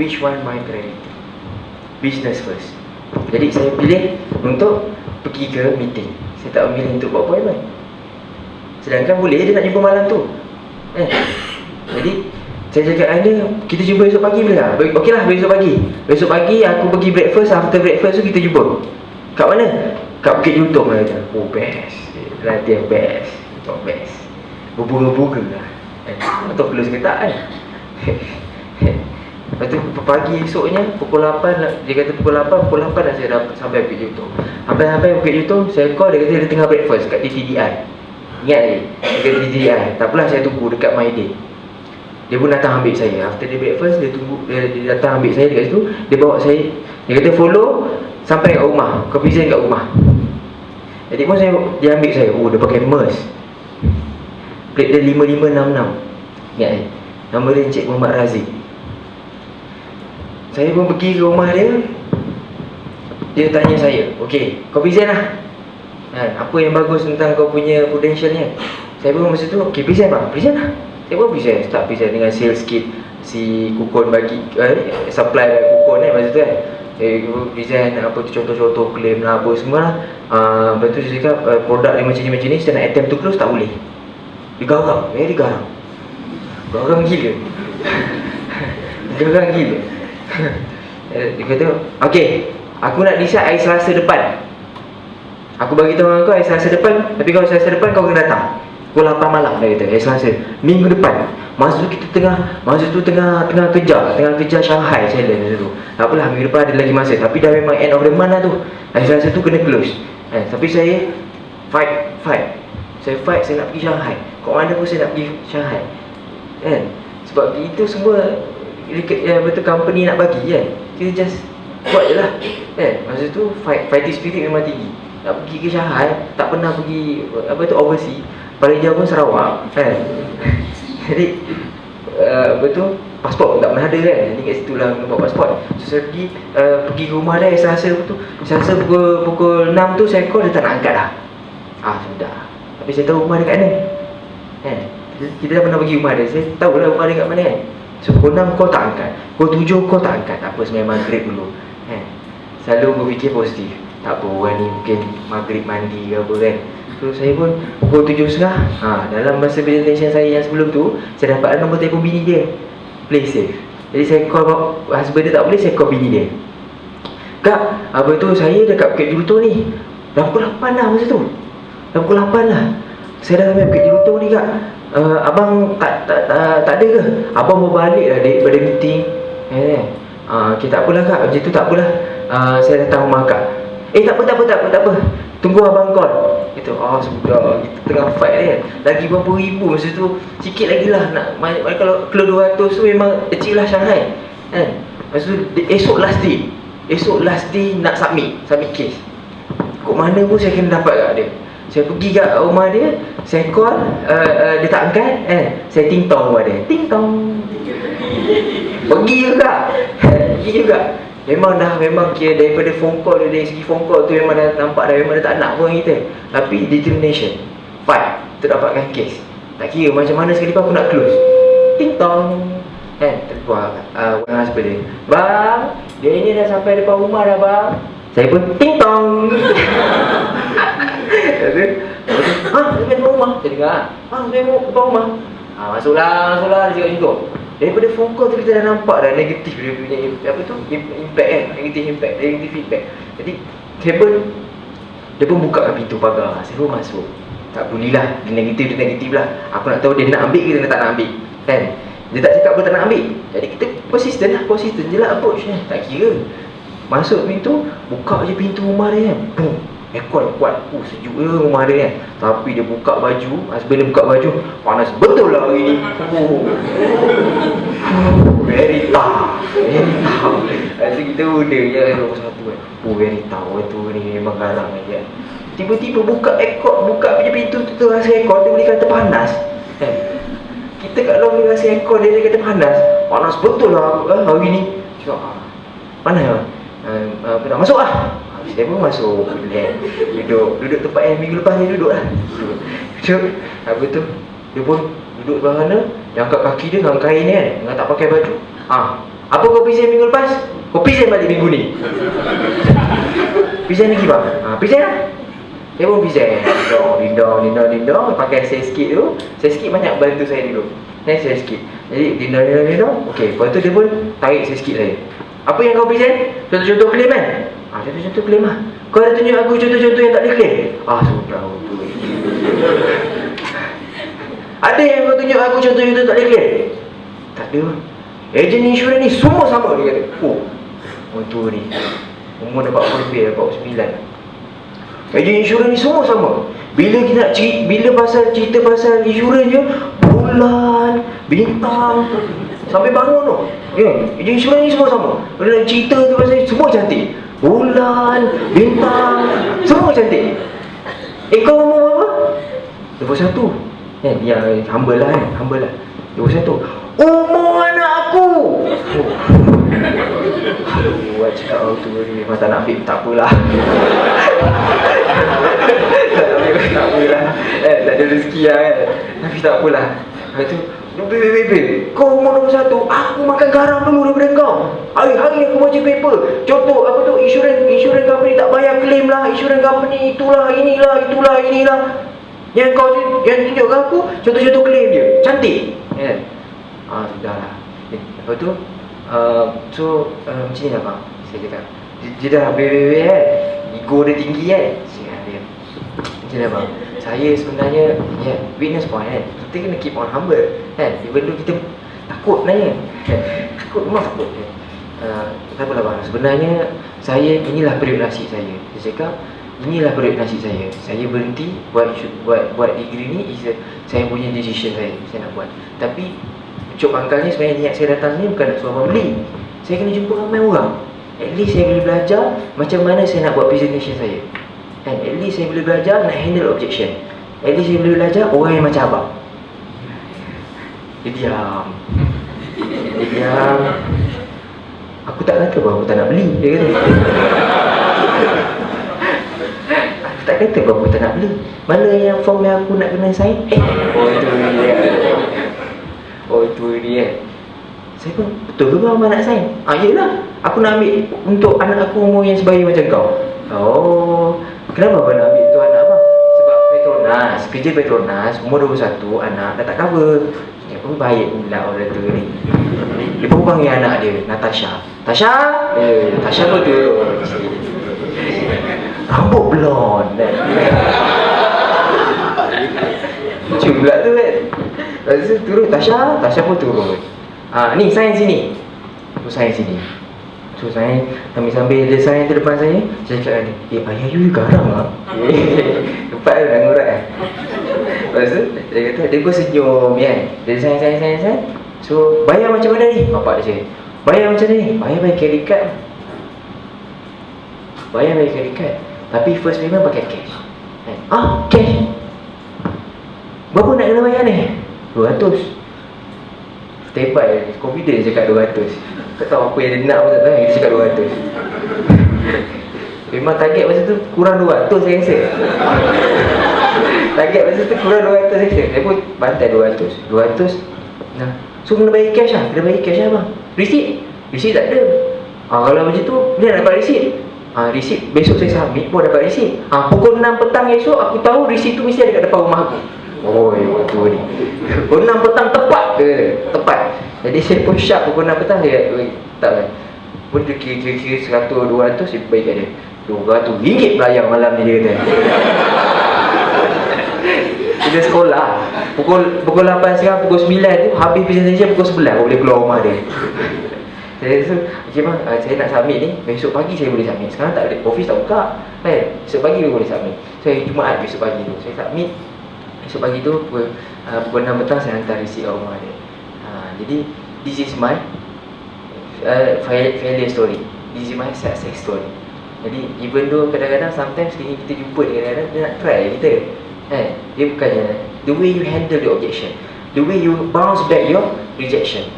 Which one my priority? Business first. Jadi saya pilih untuk pergi ke meeting. Saya tak memilih untuk buat appointment. Sedangkan boleh je nak jumpa malam tu Jadi saya cakap dengan dia, kita jumpa besok pagi boleh tak? Okey lah, besok pagi aku pergi breakfast. After breakfast tu kita jumpa. Kat mana? Kat Bukit Jelutong lah. Oh best, latihan best, best. Berbunga-bunga lah atau close ke tak kan. Lepas tu pagi esoknya pukul 8, dia kata pukul 8 dah saya dapat sampai Bukit Jelutong. Sampai Bukit Jelutong, saya call, dia kata dia tengah breakfast kat TTDI. Ingat lagi? Dekat TTDI. Tak apalah, saya tunggu dekat My Day. Dia pun datang ambil saya. After dia breakfast, dia datang ambil saya dekat situ. Dia bawa saya, dia kata follow sampai kat rumah, kau present kat rumah. Jadi pun dia ambil saya. Oh, dia pakai MERS. Plate dia 5566. Ingat ni? Nama dia Encik Muhammad Razik. Saya pun pergi ke rumah dia. Dia tanya saya, okey, kau present lah. Apa yang bagus tentang kau punya credential ni? Saya pun masa tu, okey, present bang, present lah. Saya pun present, start present dengan sales kit si Kukon bagi, supply Kukon masa tu kan. Saya present apa tu, contoh-contoh claim lah, apa semua lah. Lepas tu saya cakap, produk ni macam ni, saya nak attempt to close, tak boleh. Dia garang, very garang. Garang gila. Garang gila. Dia kata, okey, aku nak decide hari Selasa depan. Aku bagi tahu dengan kau hari Selasa depan, tapi kalau Selasa depan kau kena datang pukul 8 malam, dia kata, hari Selasa minggu depan. Masa tu kita tengah kejar Shanghai challenge masa tu. Tak apalah, minggu depan ada lagi masa, tapi dah memang end of the month lah tu. Hari Selasa tu kena close. Tapi saya fight. Saya nak pergi Shanghai. Kat mana pun saya nak pergi Shanghai. Sebab itu semua betul company nak bagi kan. Kita just buat je lah. Masa tu fighting spirit memang tinggi. Nak pergi ke Shanghai, tak pernah pergi overseas. Paling jauh pun Sarawak kan. Jadi pasport pun tak pernah ada kan. Jadi kat situ lah buat pasport. So saya pergi ke rumah dia Selasa tu. Selasa pukul 6 tu saya call, dia tak nak angkat dah. Sudah. Tapi saya tahu rumah dia kat mana kan. Kita dah pernah pergi rumah dia, saya tahu lah rumah dia kat mana kan. So pukul 6 call tak angkat, pukul 7 call tak angkat. Tak apa, semayang maghrib dulu kan. Selalu berfikir positif. Tak apa, orang ni mungkin maghrib mandi ke apa kan. So saya pun pukul 7.30, dalam masa presentation saya yang sebelum tu, saya dapat nombor telefon bini dia. play safe. Jadi saya call husband dia tak boleh, saya call bini dia. Kak, apa tu, saya dekat Bukit Jelutong ni. Dah pukul 8 dah masa tu. Dah pukul 8 dah. Saya dah sampai Bukit Jelutong ni kak. Abang tak ada ke? Abang mau balik dah daripada meeting. Okay, tak apalah kak, macam tu tak apalah. Saya datang rumah kak. Tak apa. Tunggu abang call. Itu, sudah. Kita tengah fight kan. Lagi berapa ribu masa tu. Sikit lagi lah. Kalau 200 tu memang kecil lah Shanghai kan. Lepas tu esok last day nak submit case. Kok mana pun saya kena dapat kat dia. Saya pergi kat rumah dia, saya call, dia tak angkat, saya ting tong rumah dia. Ting tong. Pergi juga. Memang kira daripada phone call dia, dari segi phone call tu memang dah nampak dah, memang dah tak nak pun kita. Tapi determination, fight untuk dapatkan case. Tak kira macam mana sekalipun aku nak close. Ting tong. Terpuas orang husband dia. Bang, dia ni dah sampai depan rumah dah bang. Saya pun ting tong. Sampai depan rumah. Saya dengar, sampai depan rumah. Masuklah dia cakap macam tu. Daripada phone call tu kita dah nampak dah negatif dia punya impact kan, negative feedback. Jadi saya pun, dia pun buka pintu pagar. Saya pun masuk. Tak pedulilah, dia negatif lah. Aku nak tahu dia nak ambil ke dia tak nak ambil kan. Dia tak cakap pun tak nak ambil. Jadi kita persistent je lah approach ni. Tak kira. Masuk pintu, buka je pintu rumah dia kan. Boom. Aircon kuat. Sejuk je rumah dia kan. Tapi dia buka baju, husband dia buka baju, panas betul lah hari ni. Very tough. Lepas kita order je nombor 1 kan. Very tough tu ni, memang garang je kan. Tiba-tiba buka punya pintu tu rasa aircon, dia boleh kata panas kan. Kita kat dalam ni rasa aircon, dia kata panas betul lah hari ni. Cakap, panas lah. Masuk lah. Saya pun masuk, duduk tempat yang minggu lepas ni duduk lah. Apa tu, dia pun duduk belah sana, dia angkat kaki dia dengan kain ni kan, dengan tak pakai baju. Apa kau present minggu lepas? Kau present balik minggu ni. Present lagi bang? Present lah. Dia pun present. Dindong. Pakai saya sikit tu. Saya sikit banyak bantu saya dulu. Saya sikit. Jadi dindong. Okey, lepas tu dia pun tarik saya sikit saya. Apa yang kau present? Contoh-contoh claim kan? Contoh-contoh claim lah. Kau dah tunjuk aku contoh-contoh yang tak boleh claim? Sudah tu. Ada yang kau tunjuk aku contoh-contoh tak boleh claim? Tak ada. Ejen insurans ni semua sama, dia kata. Tu ni umur dah 40 lebih, 49. Ejen insurans ni semua sama. Bila kita nak cerita pasal insurans je, bulan, bintang, sampai bangun tu. Ejen insurans ni semua sama. Bila nak cerita tu pasal semua cantik. Bulan, bintang, semua cantik. Kau umur berapa? 21. Ya, humble lah. 21. Umur anak aku. Cakap tu ni memang tak nak ambil, tak apalah. Tak apalah. Tak ada rezeki lah kan. Tapi tak apalah. Lepas tu, Beb, kau umur 21, aku makan garam dulu daripada kau. Hari-hari aku baca paper. Contoh, apa tu, insurans company tak bayar claim lah. Insurans company itulah, inilah. Yang kau tunjuk ke aku, contoh-contoh claim je. Cantik kan? Sudahlah. Lepas tu, macam ni lah bang. Saya cakap, dia dah bebe kan. Ego dia tinggi kan. Saya kata, macam ni bang. Saya sebenarnya, witness point kan. Kita kena keep on humble kan. Even though kita takut nanya. Memang takut kan. Tak apalah bang. Sebenarnya, inilah periuk nasib saya. Dia cakap, inilah periuk nasib saya. Saya berhenti buat degree ni, saya punya decision saya nak buat. Tapi ucap pangkalnya sebenarnya niat saya datang ni bukan nak suruh abang beli. Saya kena jumpa ramai orang. At least saya boleh belajar macam mana saya nak buat presentation saya. At least saya boleh belajar nak handle objection. At least saya boleh belajar orang yang macam abang. Dia diam. Aku tak kata bahawa aku tak nak beli. Dia kata, aku tak kata bahawa aku tak nak beli. Mana yang form yang aku nak kena sign? Itu dia. Saya pun, betul ke bang abang nak sign? Yelah, aku nak ambil untuk anak aku umur yang sebaya macam kau. Kenapa abang nak ambil untuk anak abang? Sebab Petronas kerja Petronas, umur 21, anak dah tak cover. Saya pun baik pula orang tu ni. Dia pun panggil anak dia, Natasha. Tasha? Tasha pun turun. Rambut blond. Lucu pula tu kan. Lepas tu turun Tasha, Tasha pun turun. Ni sign sini. Tu sign sini. So saya sambil dia sign tu depan saya cakap dia, ayah you garang lah. Tempat tu nak ngurat kan. Lepas tu dia kata, dia pun senyum kan. Dia sign. So bayar macam mana ni? Bapak dia cakap, bayar macam mana ni? Bayar credit card. Bayar credit card. Tapi first payment pakai cash. Cash? Berapa nak kena bayar ni? 200. Tebai, confident dia cakap 200. Tak tahu apa yang dia nak pun tak tahu, dia cakap 200. Memang target masa tu kurang 200 saya rasa. Target masa tu kurang 200 saya rasa. Saya pun bantai 200. Nah, so kena bayar cash lah. Kena bayar cash lah bang. Receipt tak ada. Kalau macam tu, dia nak dapat receipt. Receipt besok saya submit pun dapat receipt. Pukul 6 petang esok aku tahu receipt tu mesti ada kat depan rumah aku. Betul ni. Pukul 6 petang tepat ke? Tepat. Jadi saya pun sharp pukul 6 petang saya tak kan. Pun dia kira 100, 200 saya bagi kat dia. RM200 belayang malam ni dia kata. Kita sekolah pukul 8 sekarang, pukul 9 tu habis presentation, pukul 11 baru boleh keluar rumah dia. Saya rasa, okay bang, saya nak submit ni, besok pagi saya boleh submit. Sekarang tak ada, office tak buka kan, besok pagi boleh submit. Saya Jumaat besok pagi tu saya submit. Besok pagi tu pukul 6 petang saya hantar receipt kat rumah dia. Jadi this is my failure story. This is my success story. Jadi even though kadang-kadang sometimes kita jumpa dia, kadang-kadang dia nak try kita dia bukannya the way you handle the objection, the way you bounce back your rejection.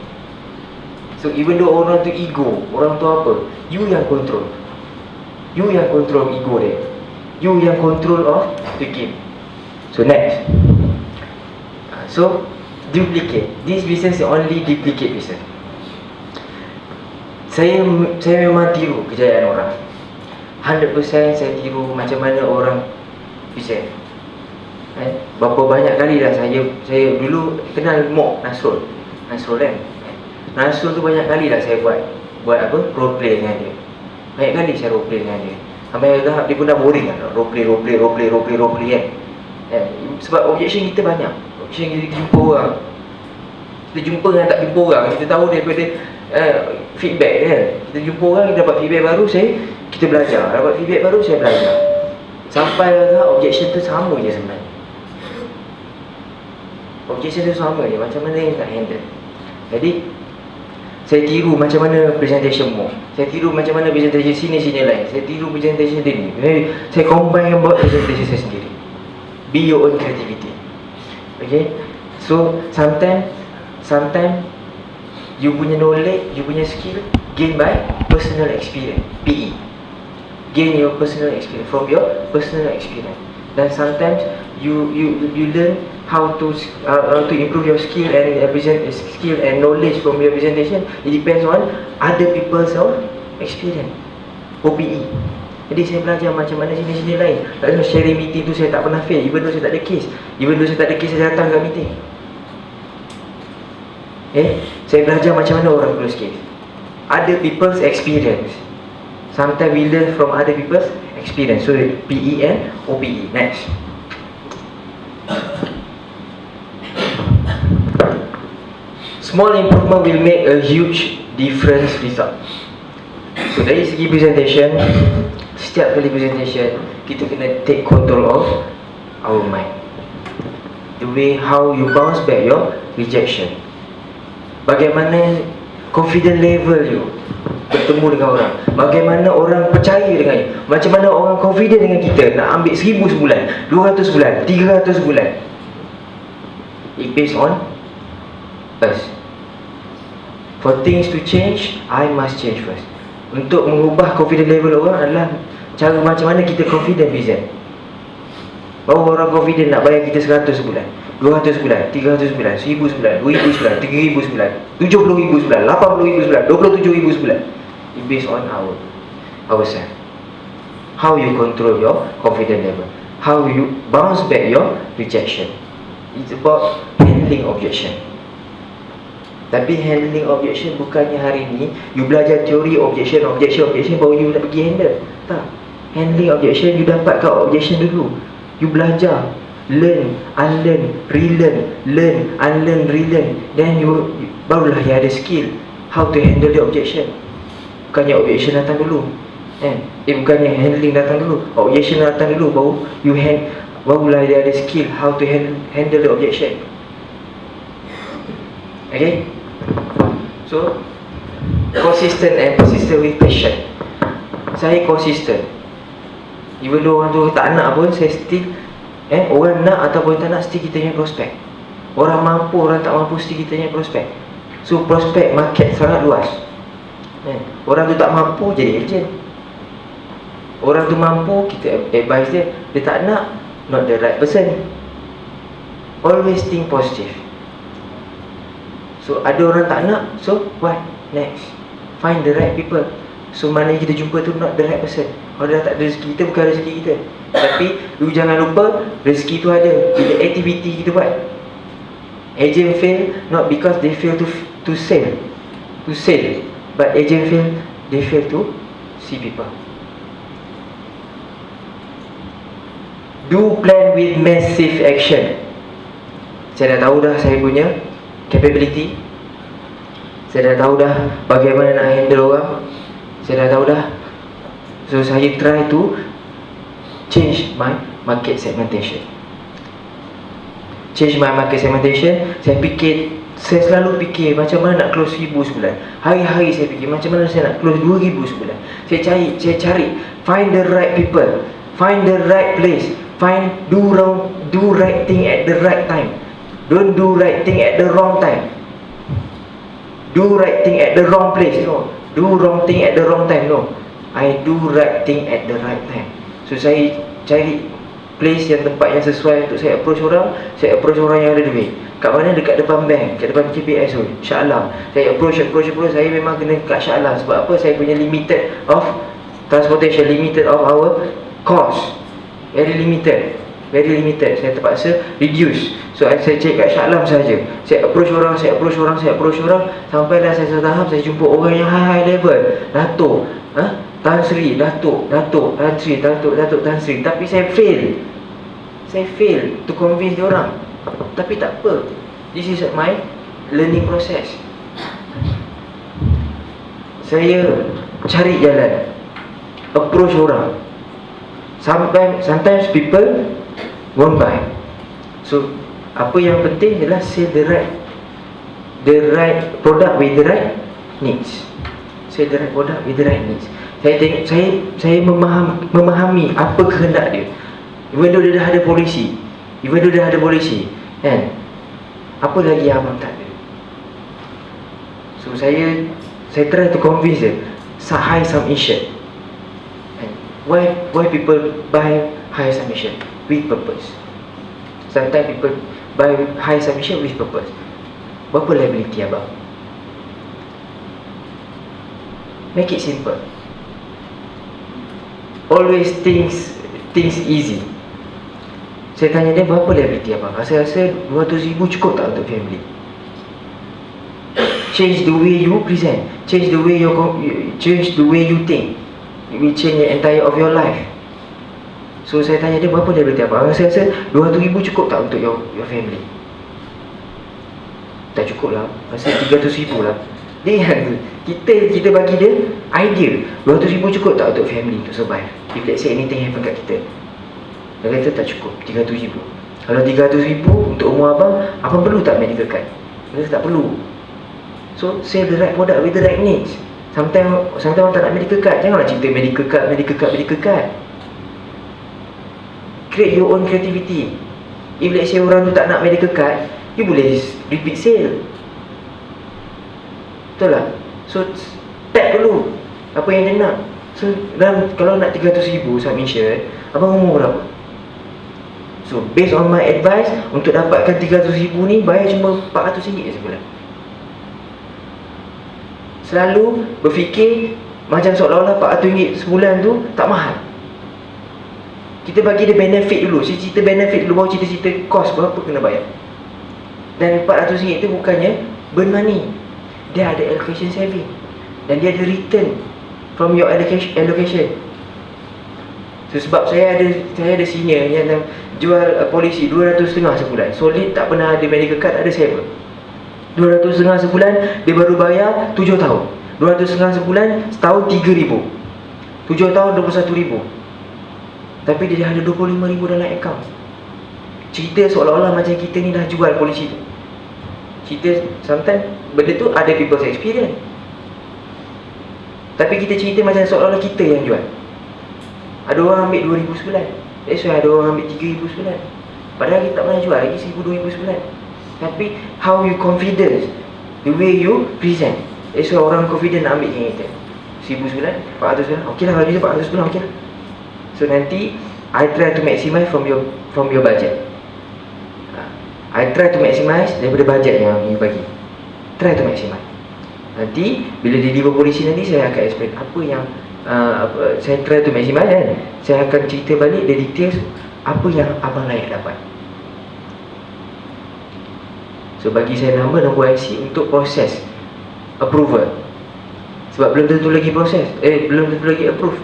So even though orang tu ego, orang tu apa, you yang control ego dia, you yang control of the game. So next, so duplicate. This business is only duplicate business. Saya memang tiru kejayaan orang. 100% saya tiru macam mana orang present. Berapa banyak kali dah saya dulu kenal Mok Nasrul kan. Nasrul tu banyak kali dah saya buat apa, role play dengan dia. Banyak kali saya role play dengan dia. Sampai tahap dia pun dah boring kan, role play kan. Sebab objection kita banyak. Objection kita jumpa orang. Kita jumpa dengan tak jumpa orang, kita tahu daripada feedback kan. Kita jumpa orang, kita dapat feedback baru, kita belajar. Dapat feedback baru, saya belajar. Sampai tahap objection tu sama je sebenarnya. Objection tu sama je, macam mana yang tak handle. Jadi saya tiru macam mana presentation Mo, saya tiru macam mana presentation senior lain, saya tiru presentation dia ni. Saya combine buat presentation saya sendiri. Be your own creativity. Okay. So sometimes you punya knowledge, you punya skill gain by personal experience. PE. Gain your personal experience from your personal experience. Dan sometimes you learn how to improve your skill and knowledge from your presentation. It depends on other people's experience. OPE. Jadi saya belajar macam mana sini lain. Tak ada sharing meeting tu saya tak pernah fail. Even though saya tak ada case, saya datang kat meeting. Saya belajar macam mana orang close case. Other people's experience. Sometimes we learn from other people's experience. So PE and OPE. Next. Small improvement will make a huge difference result. So dari segi presentation, setiap kali presentation kita kena take control of our mind. The way how you bounce back your rejection. Bagaimana confident level you bertemu dengan orang. Bagaimana orang percaya dengan you. Macam mana orang confident dengan kita nak ambil 1000 sebulan, 200 sebulan, 300 sebulan. It based on us. For things to change, I must change first. Untuk mengubah confident level orang adalah cara macam mana kita confident present. Baru orang confident nak bayar kita 100 sebulan, 200 sebulan, 300 sebulan, 1000 sebulan, 2000 sebulan, 3000 sebulan, 70000 sebulan, 80000 sebulan, 27000 sebulan. It based on ourselves. How you control your confidence level. how you bounce back your rejection. It's about handling objection. Tapi handling objection bukannya hari ni you belajar teori objection baru you nak pergi handle. Tak. Handling objection, you dapatkan objection dulu. You belajar, learn, unlearn, relearn, learn, unlearn, relearn. Then you barulah you ada skill how to handle the objection. Bukannya objection datang dulu. Bukannya handling datang dulu. Objection datang dulu barulah dia ada skill how to handle the objection. Okay? So consistent and persistent with passion. Saya consistent. Even though orang tu tak nak pun, saya still orang nak ataupun tak nak, still kita punya prospek. Orang mampu, orang tak mampu, still kita punya prospek. So prospek market sangat luas. Orang tu tak mampu, jadi agent. Orang tu mampu, kita advise dia. Dia tak nak, not the right person. Always think positive. So ada orang tak nak, so what next? Find the right people. So mana kita jumpa tu not the right person. Kalau dah tak ada rezeki kita, bukan rezeki kita. Tapi you jangan lupa, rezeki tu ada bila aktiviti kita buat. Agent fail not because they fail to sell, but agent fail, they fail to see people. Do plan with massive action. Saya dah tahu dah saya punya capability. Saya dah tahu dah bagaimana nak handle orang. Saya dah tahu dah. So saya try to change my market segmentation. Saya selalu fikir macam mana nak close 1000 sebulan. Hari-hari saya fikir macam mana saya nak close 2000 sebulan. Saya cari find the right people, find the right place, do right thing at the right time. Don't do right thing at the wrong time. Do right thing at the wrong place, no. Do wrong thing at the wrong time, no. I do right thing at the right time. So saya cari place yang tempat yang sesuai untuk saya approach orang. Saya approach orang yang ada duit. Kat mana? Dekat depan bank, kat depan KPS tu, Shah Alam. Saya approach. Saya memang kena kat Shah Alam. Sebab apa? Saya punya limited of transportation, limited of our cost. Very limited. Saya terpaksa reduce. So saya cek kat Shah Alam saja. Saya approach orang. Sampailah saya satu tahap, saya jumpa orang yang high level. Dato', Tan Sri, Dato', Tan Sri, Tan Sri. Tapi saya fail to convince dia orang. Tapi tak apa. This is my learning process. Saya cari jalan, approach orang. Sometimes people won't buy. So apa yang penting adalah sell the right product with the right needs. Sell the right product with the right needs. Saya memahami apa kehendak dia. Even though dia dah ada polisi, kan? Apa lagi yang abang tak ada? So saya try to convince dia, high sum insured. Why people buy high sum insured? With purpose. Sometimes people buy high sum insured with purpose. Berapa liability abang? Make it simple. Always things easy. Saya tanya dia, berapa liability abang? Rasa 200,000 cukup tak untuk family? Change the way you present, change the way you think. It will change the entire of your life. So saya tanya dia, berapa liability abang? Rasa 200,000 cukup tak untuk your family? Tak cukup lah, rasa 300,000 lah. Kita bagi dia idea, 200,000 cukup tak untuk family, untuk survive if let's say anything happen kat kita. Dia kata tak cukup, 300,000. Kalau 300,000 untuk umur abang perlu tak medical card? Dia kata tak perlu. So save the right product with the right needs. Sometimes orang tak nak medical card. Janganlah cerita medical card. Create your own creativity. If let's say orang tu tak nak medical card, you boleh repeat sale. Betul lah. So tap dulu apa yang dia nak. So kalau nak 300,000 submission, abang umur berapa? So based on my advice, untuk dapatkan 300,000 ni, bayar cuma RM400 sebulan. Selalu berfikir macam seolah-olah RM400 sebulan tu tak mahal. Kita bagi dia benefit dulu. Cerita benefit dulu, baru cerita cost berapa kena bayar. Dan RM400 itu bukannya burn money. Dia ada allocation saving. Dan dia ada return from your allocation. So, sebab saya ada senior yang jual polisi RM200.5 sebulan. Solid, tak pernah ada medical card, ada sewa. RM200.5 sebulan, dia baru bayar 7 tahun. RM200.5 sebulan, setahun RM3,000. 7 tahun RM21,000. Tapi dia dah ada RM25,000 dalam akaun. Cerita seolah-olah macam kita ni dah jual polisi tu. Cerita sometimes benda tu ada people's experience. Tapi kita cerita macam seolah-olah kita yang jual. Ada orang ambil RM2,000 sebulan. That's why ada orang ambil RM3,000 sebulan. Padahal kita tak pernah jual lagi RM1,000-2,000 sebulan. Tapi how you confidence, the way you present. That's why orang confident nak ambil dengan kita. RM1,000 sebulan, RM400 sebulan. Okey lah, kalau dia RM400 sebulan, okey lah. So nanti I try to maximize from your budget. I try to maximize daripada budget yang you bagi. Try to maximize. Nanti bila deliver polisi nanti saya akan explain apa yang saya try to maximize kan. Saya akan cerita balik the details apa yang abang layak dapat. So bagi saya nombor IC untuk proses approval. Sebab belum tentu lagi proses, belum tentu lagi approve.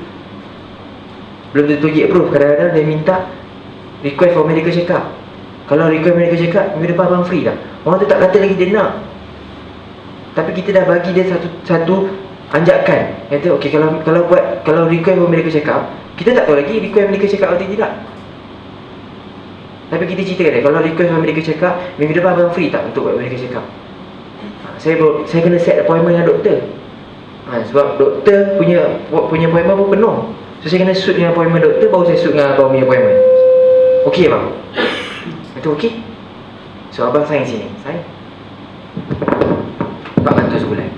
Belum tentu lagi approve. Kadang-kadang dia minta request for medical check up. Kalau request medical check up, minggu depan abang free dah. Orang tu tak kata lagi dia nak. Tapi kita dah bagi dia satu anjakan. Kata okey, kalau request for medical check up, kita tak tahu lagi request medical check up atau tidak. Tapi kita cerita dia, kalau request for medical check up, minggu depan abang free tak untuk buat medical check up? Saya kena set appointment dengan doktor. Sebab doktor punya appointment pun penuh. So saya kena shoot dengan appointment doktor, baru saya shoot dengan abang punya appointment. Okey abang? Itu okey? So abang sign sini. Sign RM400 sebulan,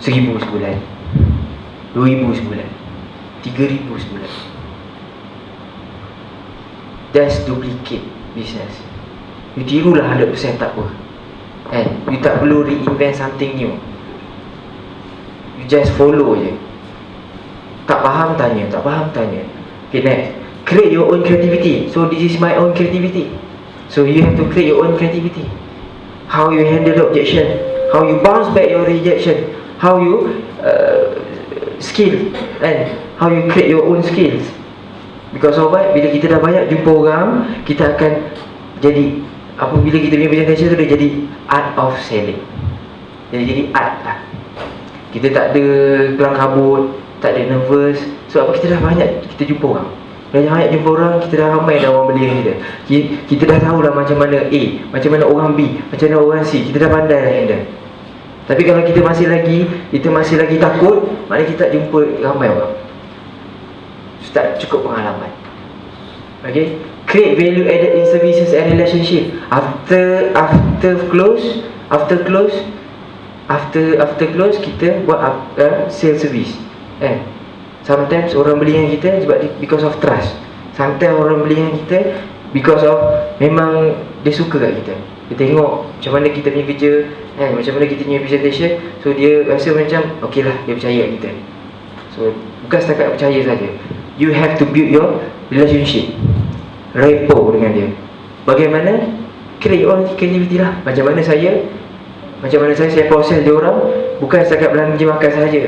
RM1,000 sebulan, RM2,000 sebulan, RM3,000 sebulan. Just duplicate business. You tirulah 100% tak apa. You tak perlu reinvent something new. You just follow je. Tak faham tanya, tak faham tanya. Okay, next. Create your own creativity. So this is my own creativity. So you have to create your own creativity. How you handle the objection, how you bounce back your rejection, how you skill, and how you create your own skills. Because of what? Bila kita dah banyak jumpa orang, kita akan jadi, apabila kita punya presentation tu, dia jadi art of selling. Jadi art lah. Kita tak ada kelang kabut, tak ada nervous. Sebab apa? Kita dah banyak kita jumpa orang. Dah banyak jumpa orang, kita dah ramai dah orang beli dengan kita. Kita dah tahu dah macam mana A, macam mana orang B, macam mana orang C. Kita dah pandai lah handle. Tapi kalau kita masih lagi takut, maknanya kita tak jumpa ramai orang. So, tak cukup pengalaman. Okay, create value added in services and relationship. After close kita buat sales service. Sometimes orang beli dengan kita sebab because of trust. Sometimes orang beli dengan kita because of memang dia suka kat kita. Dia tengok macam mana kita punya kerja, macam mana kita punya presentation. So dia rasa macam okey lah, dia percaya kat kita. So bukan setakat percaya saja. You have to build your relationship, rapport dengan dia. Bagaimana? Create your own creativity lah. Macam mana saya proses dia orang, bukan setakat belanja makan saja.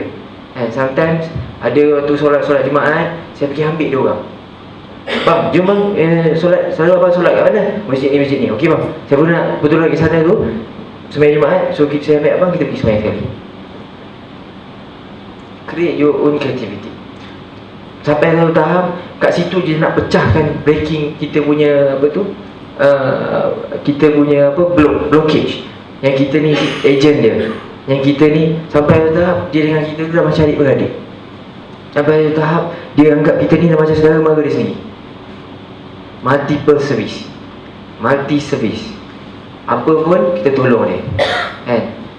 Sometimes ada waktu solat Jumaat, saya pergi ambil dia orang. Bang, jom bang, solat, selalu abang solat kat mana? Masjid ni. Okey bang, saya pun nak betul lagi sana tu sembahyang Jumaat. So saya ambil abang, kita pergi sembahyang sekali. Create your own creativity. Sampai satu tahap, kat situ dia nak pecahkan breaking kita punya kita punya blockage. Yang kita ni agent dia, yang kita ni sampai satu tahap dia dengan kita tu dah macam adik-beradik. Sampai satu tahap dia anggap kita ni dah macam saudara mara dia sendiri. Multiple service, multi service, apa pun kita tolong dia.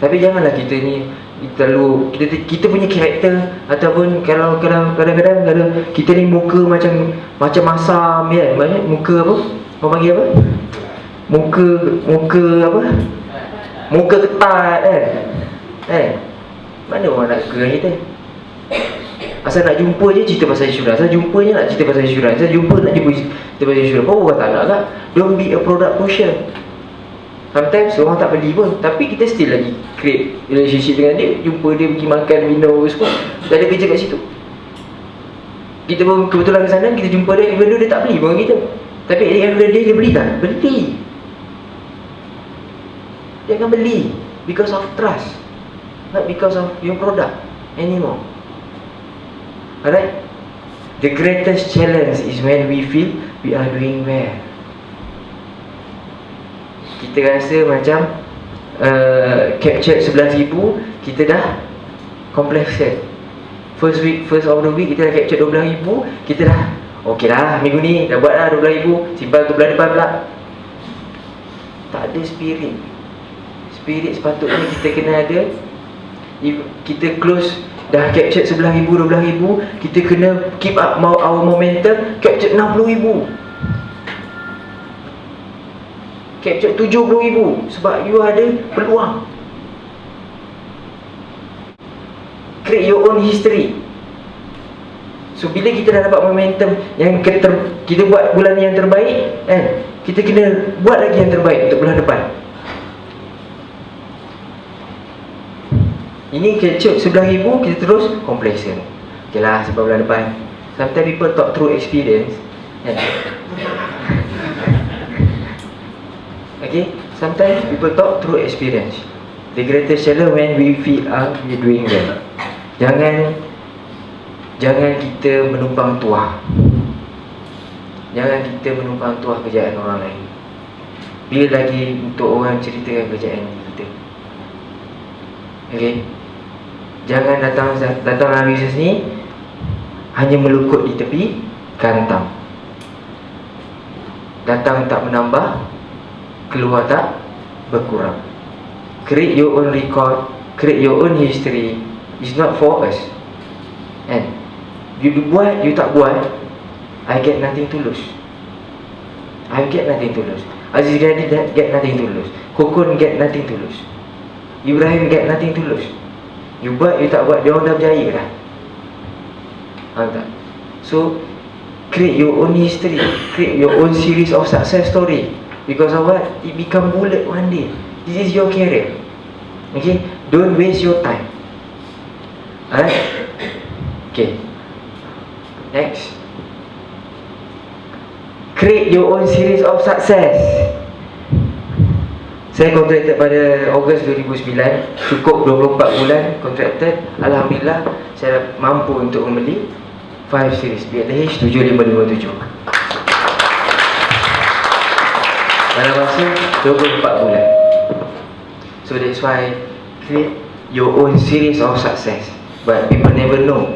Tapi janganlah kita ni terlalu kita punya karakter, ataupun kalau kadang-kadang kita ni muka macam masam kan, banyak muka apa? Orang panggil apa? Muka apa? Muka ketat kan. Mana orang nak suka dengan kita? Asal nak jumpa je cerita pasal insurans, asal jumpa je nak cerita pasal insurans, asal jumpa nak jumpa cerita pasal insurans. Kau bukan tak nak kan? Don't be a product pusher. Sometimes orang tak beli pun, tapi kita still lagi create relationship dengan dia. Jumpa dia, pergi makan, minum semua, dah ada kerja kat situ. Kita pun kebetulan ke sana, kita jumpa dia, even though dia tak beli pun kita. Tapi at the end of the day, dia beli tak? Beli. Dia akan beli because of trust, not because of your product anymore. Alright? The greatest challenge is when we feel we are doing well. Kita rasa macam captured 11,000, kita dah complacent. First of the week kita dah captured 12,000, kita dah okey lah, minggu ni dah buat lah 12,000, simpan untuk bulan depan pula. Tak ada spirit. Spirit sepatutnya kita kena ada. If kita close dah captured 11,000, 12,000, kita kena keep up our momentum, captured 60,000, captured 70,000, sebab you ada peluang. Create your own history. So bila kita dah dapat momentum yang kita buat bulan yang terbaik kan, kita kena buat lagi yang terbaik untuk bulan depan. Ini capture 11,000, kita terus complacent. Okay lah, sebab bulan depan. Sometimes people talk through experience kan? Okay, sometimes people talk through experience. The greatest challenge when we feel we're doing well. Jangan kita menumpang tuah. Jangan kita menumpang tuah kerjaan orang lain. Bila lagi untuk orang ceritakan kerjaan kita. Okay, jangan datang dalam bisnes ni hanya melukut di tepi kantang. Datang tak menambah, keluar tak berkurang. Create your own record, create your own history. It's not for us. And you buat, you tak buat, I get nothing to lose. I get nothing to lose. Aziz Ghani get nothing to lose. Kokon get nothing to lose. Ibrahim get nothing to lose. You buat, you tak buat, dia orang dah berjaya dah. Faham tak? So create your own history, create your own series of success story. Because of what? It become bullet one day. This is your career. Okay? Don't waste your time. Alright? Okay. Next. Create your own series of success. Saya kontrakted pada Ogos 2009. Cukup 24 bulan kontrakted. Alhamdulillah, saya mampu untuk membeli 5 series BLH 7557 dalam masa 24 bulan. So that's why create your own series of success. But people never know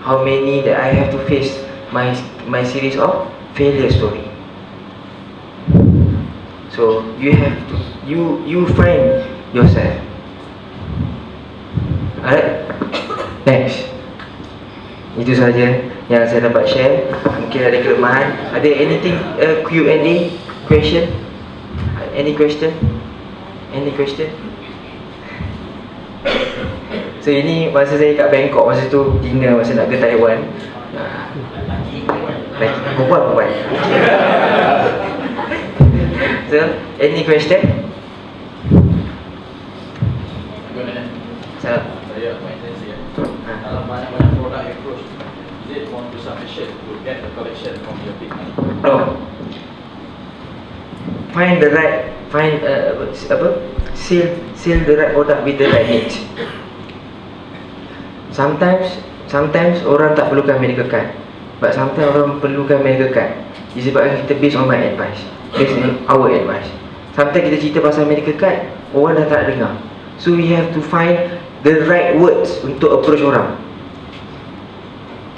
how many that I have to face my series of failure story. So you have to you find yourself. Alright. Next. Itu saja yang saya dapat share. Mungkin ada kelemahan. Ada anything Q&A question? Any question? Any question? So ini masa saya kat Bangkok, masa tu dinner, masa nak ke Taiwan. Lagi perempuan. So any question? Salam. Saya maintenance ya. Dalam banyak-banyak produk approach, is it more to submission to get the collection from your big money? No. Find the right, sell the right product with the right niche. Sometimes orang tak perlukan medical card, but sometimes orang perlukan medical card. Disebabkan kita based on my advice, based on our advice. Sometimes kita cerita pasal medical card, orang dah tak dengar. So we have to find the right words untuk approach orang.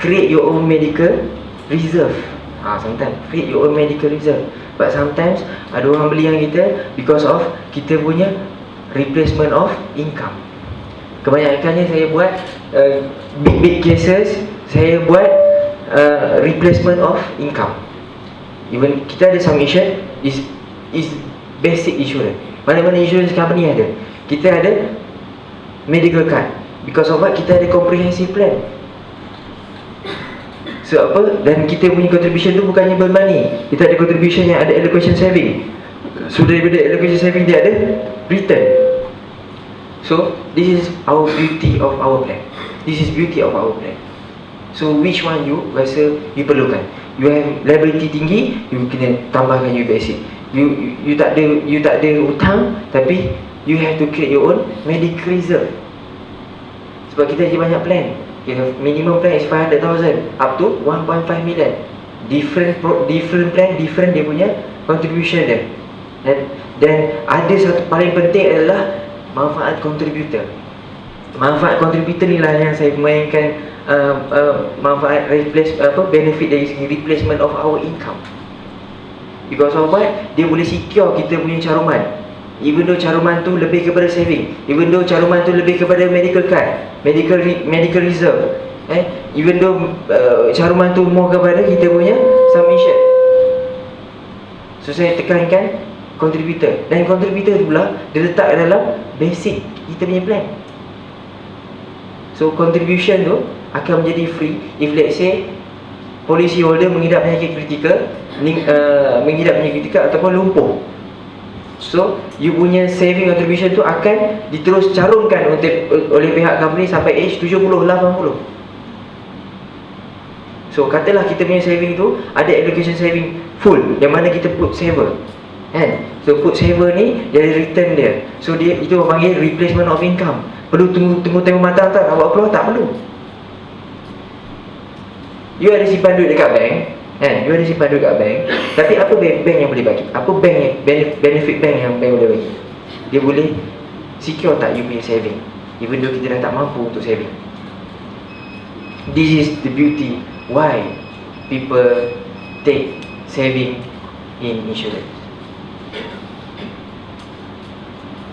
Create your own medical reserve. Sometimes create your own medical reserve. But sometimes ada orang beli yang kita because of kita punya replacement of income. Kebanyakannya saya buat big cases, saya buat replacement of income. Even kita ada sum insurance, is basic insurance. Mana-mana insurance company ada. Kita ada medical card. Because of what? Kita ada comprehensive plan. So apa, dan kita punya contribution tu bukannya burn money. Kita ada contribution yang ada allocation saving. So daripada allocation saving dia ada return. So this is our beauty of our plan. This is beauty of our plan. So which one you rasa you perlukan? You have liability tinggi, you kena tambahkan you basic. You tak ada hutang, tapi you have to create your own medical reserve. Sebab kita ada banyak plan. Minimum plan is 500,000 up to 1.5 million. Different plan, different dia punya contribution dia. Dan ada satu paling penting adalah manfaat contributor. Manfaat contributor ni lah yang saya mainkan manfaat benefit dari segi replacement of our income. Because of what? Dia boleh secure kita punya caruman. Even though caruman tu lebih kepada saving, even though caruman tu lebih kepada medical card, medical reserve, even though caruman tu more kepada kita punya submission. So saya tekankan contributor. Dan contributor tu pula dia letak dalam basic kita punya plan. So contribution tu akan menjadi free if let's say policy holder mengidap penyakit kritikal, ataupun lumpuh. So you punya saving contribution tu akan diterus carumkan oleh pihak company sampai age 70-80. So katalah kita punya saving tu ada allocation saving full, yang mana kita put saver, kan? So put saver ni dia ada return dia. So dia itu orang panggil replacement of income. Perlu tunggu matang tak awak keluar? Tak perlu. You ada simpan duit dekat bank, kan? You ada simpan duit dekat bank, tapi apa bank yang boleh bagi? Apa bank yang benefit bank yang bank boleh bagi? Dia boleh secure tak you punya saving, even though kita dah tak mampu untuk saving. This is the beauty why people take saving in insurance.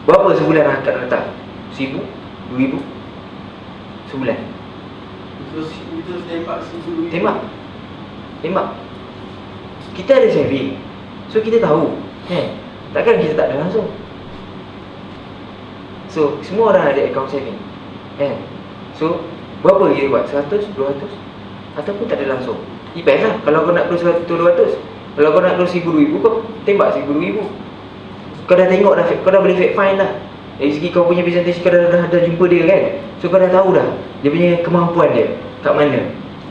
Berapa sebulan akad letak? 1,000? 2,000? Sebulan? Itu tembak. Kita ada saving, so kita tahu, takkan kita tak ada langsung. So semua orang ada account saving, so berapa kita buat? 100, 200, ataupun tak ada langsung. Depends lah. Kalau kau nak perlu 100, 200, kalau kau nak perlu 1,000, 2,000, kau tembak 1,000, 2,000. Kau dah tengok dah, kau dah boleh fact find dah. Dari segi kau punya presentation, kau dah jumpa dia, kan? So kau dah tahu dah dia punya kemampuan dia kat mana.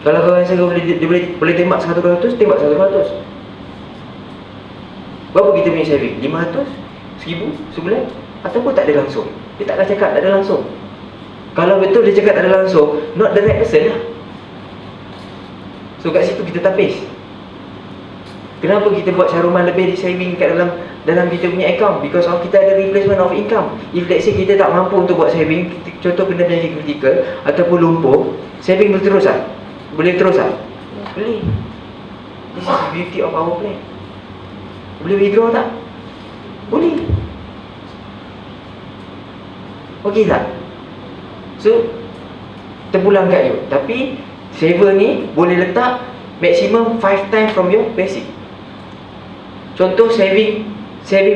Kalau kau rasa kau boleh tembak 100, 200, tembak 100, 200. Berapa kita punya saving? 500? 1,000 sebulan? Ataupun tak ada langsung? Dia takkan cakap tak ada langsung. Kalau betul dia cakap tak ada langsung, not the right person lah. So kat situ kita tapis. Kenapa kita buat caruman lebih di saving kat dalam kita punya account? Because of kita ada replacement of income. If let's say kita tak mampu untuk buat saving, contoh kena penyakit kritikal ataupun lumpuh, saving boleh terus tak? Boleh terus tak? Boleh. This is the beauty of our plan. Boleh withdraw tak? Boleh. Okey tak? So terpulang kat you. Tapi saver ni boleh letak maximum 5 times from your basic. Contoh saving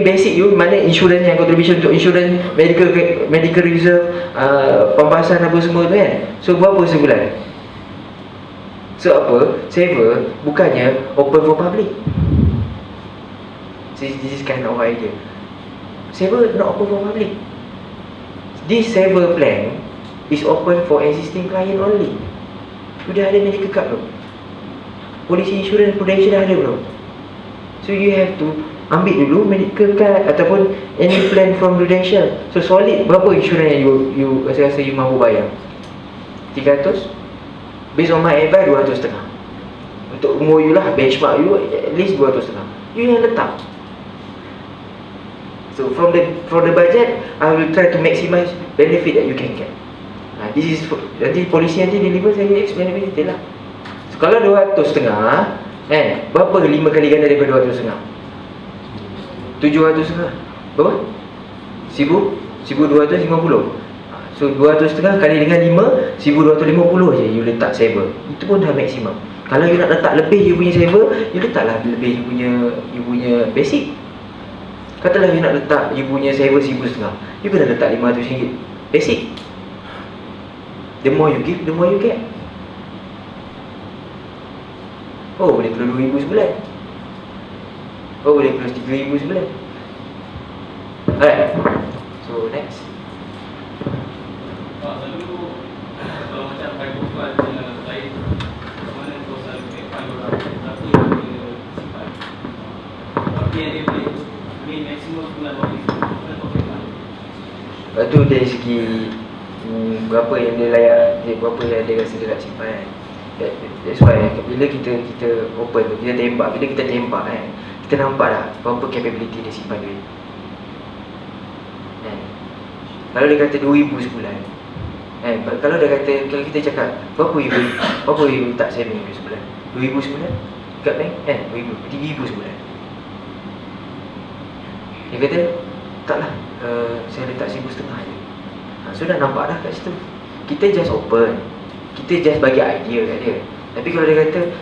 basic you, mana insurans yang contribution untuk insurans, medical reserve, pembahasan apa semua tu, kan? So berapa sebulan? So apa? Saver bukannya open for public. This is kind of idea. Saver not open for public. This saver plan is open for existing client only. Sudah ada medical card belum? Polisi insurans Prudential dah ada belum? So you have to ambil dulu medical card ataupun any plan from Prudential. So solid berapa insurans yang you rasa you mampu bayar? 300? Based on my advice 200.5. Untuk umur you lah, benchmark you at least 200.5. You yang letak. So from the budget, I will try to maximize benefit that you can get. This is nanti polisi nanti deliver saya explain lebih detail lah. So kalau 200.5, kan, berapa 5 kali ganda daripada 200.5? 700.5. Berapa? 1,250. So 200.5 kali dengan 5, 1,250 je you letak saver. Itu pun dah maksimum. Kalau you nak letak lebih you punya saver, you letaklah lebih you punya basic. Katalah you nak letak you punya saver 1,500, you kena letak RM500 basic. The more you give, the more you get. Oh boleh keluar 2,000 sebulan. Oh boleh keluar 3,000 sebulan. Alright. So next. Lalu kalau macam high-profile lain, mana kau selalu find orang apa yang dia simpan, apa yang dia boleh main maksimum sebulan mana kau find. Lepas tu dari segi berapa yang dia layak, berapa yang dia rasa dia nak simpan. That's why bila kita open tu, kita tembak, bila kita tembak kan, kita nampak dah berapa capability dia simpan duit. Kalau dia kata 2,000 sebulan, kalau dia kata, kalau kita cakap berapa ibu tak saving sebulan? 2,000 sebulan kat bank, 2,000, 3,000 sebulan. Dia kata taklah, saya letak 1,500 je. So dah nampak dah kat situ. Kita just open, kita just bagi idea kat dia. Tapi kalau dia kata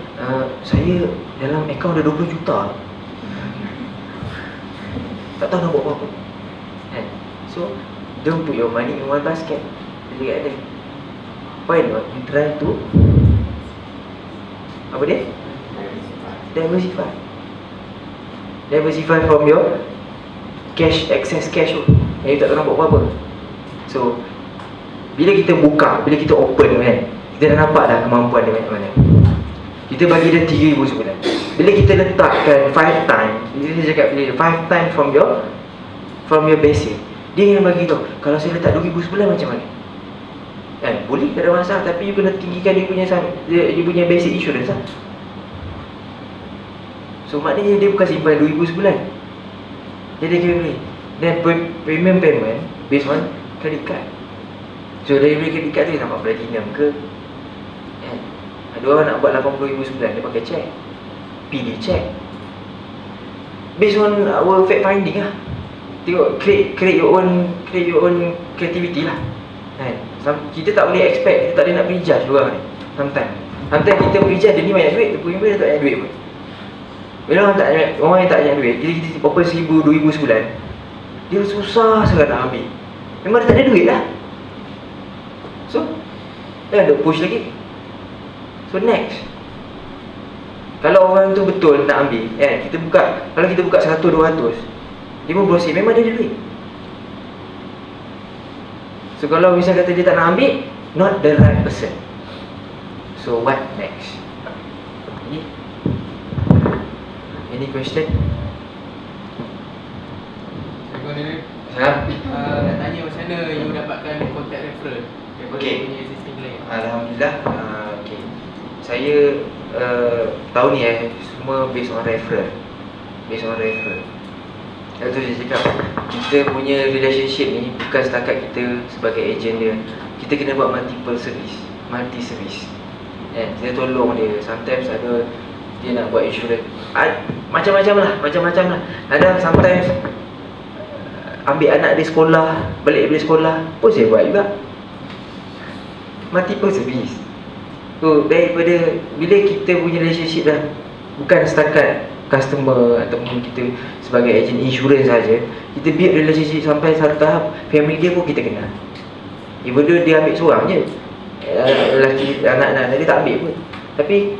saya dalam akaun ada 20 juta, tak tahu nak buat apa-apa, so don't put your money in one basket. Dia kata, why not you try to apa dia? Diversify from your cash, excess cash tu yang you tak tahu nak buat apa-apa. So bila kita buka, bila kita open kan, kita dah nampak dah kemampuan dia macam mana. Kita bagi dia 3,000 sebulan. Bila kita letakkan 5 times, dia cakap 5 times from your basic, dia yang bagi tahu, kalau saya letak 2,000 sebulan macam mana? Boleh, tak ada masalah, tapi you kena tinggikan dia punya basic insurance lah. So maknanya dia bukan simpan 2,000 sebulan, jadi dia boleh. Dan premium payment based on credit card. So dari credit card tu dia nampak platinum ke, ada orang nak buat 80,000 sebulan, dia pakai check, PD check, based on our fact finding lah. Tengok, create your own creativity lah. Kita tak boleh expect, kita tak boleh nak prejudge orang ni. Sometimes kita prejudge dia ni banyak duit, dia punya dia tak banyak duit pun. Bila orang yang tak banyak duit, kita open 1,000, 2,000 sebulan, dia susah sangat nak ambil. Memang dia tak ada duit lah. So dia ada push lagi. So next, kalau orang tu betul nak ambil, kita buka, kalau kita buka 100, 200, 50 memang dia ada duit. So kalau misal kata dia tak nak ambil, not the right person. So what next? Any question? Nak tanya macam mana you dapatkan contact referral daripada Okay. punya existing client? Alhamdulillah. Okay. Saya tahun ni semua based on referral. Itu saya cakap, kita punya relationship ni bukan setakat kita sebagai agent dia. Kita kena buat multi service. Kita tolong dia. Sometimes ada dia nak buat insurans, macam-macam lah. Ada sometimes ambil anak dia sekolah, balik dari sekolah pun saya buat juga. Multiple service. So daripada bila kita punya relationship dah bukan setakat customer ataupun kita sebagai agent insurans saja, kita build relationship sampai satu tahap family dia pun kita kenal. Even though dia ambil seorang je, lelaki, anak-anak dia tak ambil pun, tapi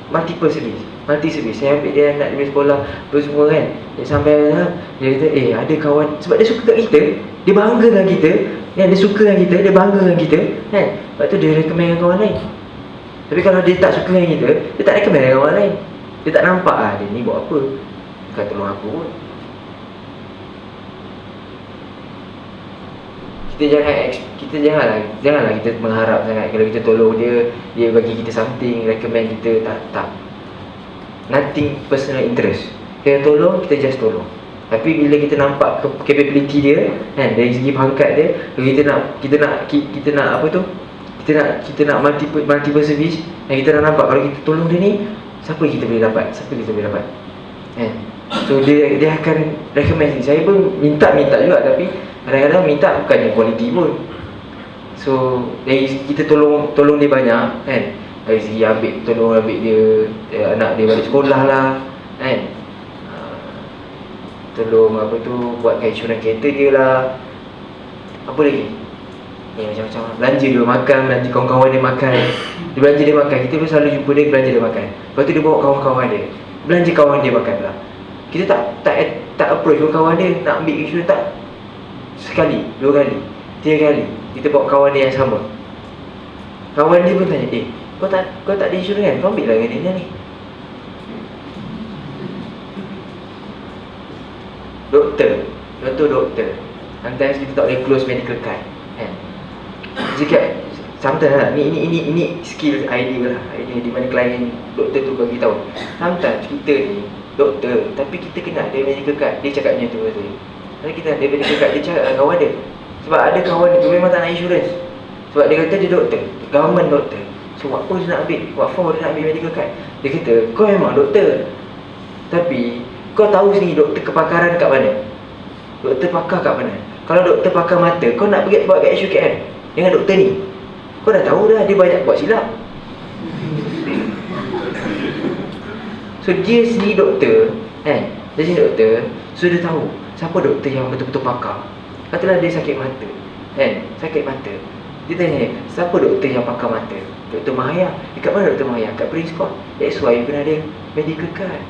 multi service. Saya ambil dia anak dia sekolah tu semua kan. Dia sampai lah, dia kata ada kawan, sebab dia suka kat kita, dia bangga dengan kita kan, dia suka dengan kita, dia bangga dengan kita kan. Lepas tu dia recommend dengan kawan lain. Tapi kalau dia tak suka dengan kita, dia tak recommend dengan kawan lain. Dia tak nampak dia ni buat apa, bukan tolong aku pun. Kita janganlah kita mengharap sangat kalau kita tolong dia bagi kita something, recommend kita. Tak. Nothing personal interest. Kita tolong, kita just tolong. Tapi bila kita nampak capability dia kan, dari segi pangkat dia, kita nak apa tu, kita nak multiple service, dan kita nak nampak kalau kita tolong dia ni, siapa kita boleh dapat kan. So dia akan recommend. Saya pun minta juga, tapi kadang-kadang minta bukannya quality pun. So dari kita tolong dia banyak kan, dari segi tolong ambil dia anak dia balik sekolah lah kan, tolong buatkan insurans kereta dia lah, apa lagi macam-macam lah. Belanja dia makan, belanja kawan-kawan dia makan Dia belanja dia makan, kita pun selalu jumpa dia belanja dia makan. Lepas tu dia bawa kawan-kawan dia, belanja kawan dia makan pula. Kita tak approach kawan dia nak ambil insurans, tak. Sekali, 2 kali, 3 kali kita bawa kawan dia yang sama. Kawan dia pun tanya, kau tak ada insurans kan? Kau ambil lah dengan dia ni. Doktor, contoh doktor, sometimes kita tak boleh close medical card kan. Jika sometimes lah, ni skill idea lah, idea di mana klien doktor tu bagi tahu. Sometimes kita ni doktor tapi kita kena ada medical card. Dia cakap macam tu betul. Kalau kita ada medical card, dia cakap dengan kawan dia. Sebab ada kawan dia tu memang tak nak insurans. Sebab dia kata dia doktor, government doktor. So what for dia nak ambil? What for dia nak ambil medical card? Dia kata, kau memang doktor, tapi kau tahu sendiri doktor kepakaran kat mana? Doktor pakar kat mana? Kalau doktor pakar mata, kau nak pergi buat kat SUKM dengan doktor ni, kau dah tahu dah dia banyak buat silap. So dia sendiri doktor kan, dia sendiri doktor. So dia tahu siapa doktor yang betul-betul pakar. Katalah dia sakit mata kan, sakit mata, dia tanya, siapa doktor yang pakar mata? Dr. Mahaya. Dekat mana Dr. Mahaya? Kat Prince Court. That's why you kena ada medical card.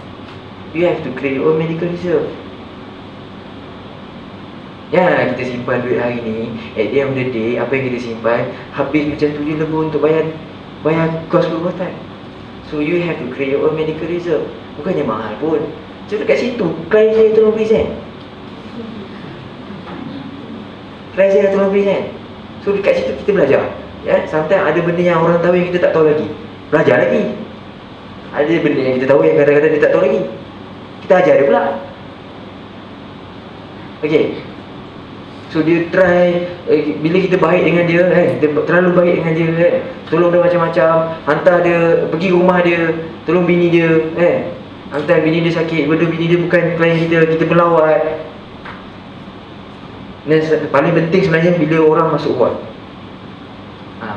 You have to create your own medical reserve. Ya, kita simpan duit hari ni, at the end of the day, apa yang kita simpan habis macam tu je lebih untuk bayar kos perubatan. So you have to create your own medical reserve. Bukannya mahal pun. So dekat situ, klien saya tolong present. Klien saya tolong present. So dekat situ kita belajar. Ya, sometimes ada benda yang orang tahu yang kita tak tahu lagi. Belajar lagi. Ada benda yang kita tahu yang kadang-kadang dia tak tahu lagi. Kita ajar dia pula. Okay. So dia try, bila kita baik dengan dia dia terlalu baik dengan dia tolong dia macam-macam, hantar dia pergi rumah dia, tolong bini dia hantar bini dia sakit, benda bini dia bukan klien kita melawat. Dan paling penting sebenarnya bila orang masuk ward.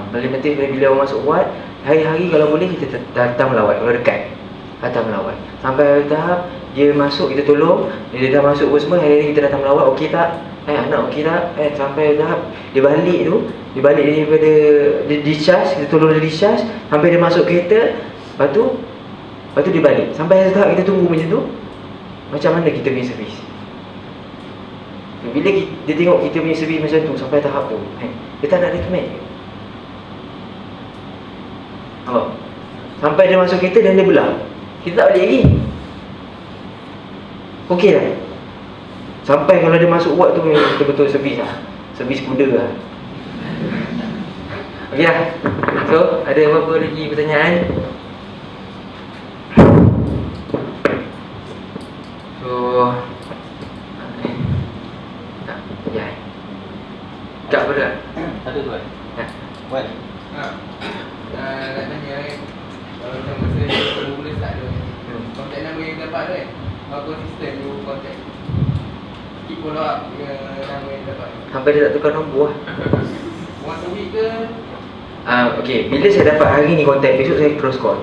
Paling penting bila orang masuk ward, hari-hari kalau boleh kita datang melawat, kalau dekat datang melawat. Sampai tahap dia masuk, kita tolong. Dia dah masuk pun semua, hari-hari kita datang melawat, okey tak? Anak okey tak? Sampai tahap dia balik tu, dia balik daripada dia discharge, kita tolong dia discharge sampai dia masuk kereta. Lepas tu dia balik. Sampai tahap kita tunggu macam tu, macam mana kita punya servis. Bila dia tengok kita punya servis macam tu sampai tahap tu, dia tak nak recommend. Sampai dia masuk kereta dan dia belah, kita tak balik lagi. Okey lah. Sampai kalau dia masuk ward tu memang betul-betul servis lah. Servis kuda lah. Okey lah. So, ada apa-apa lagi pertanyaan? So, ya. Tak apa dah? Ada tu kan? Wan? Nak tanya kalau macam masa mula start tu, kontak nama yang dapat tu how consistent you contact? Keep follow up dengan nama yang dapat. Sampai dia tak tukar nombor lah. Once a week ke? Okay, bila saya dapat hari ni kontak, besok saya cross call.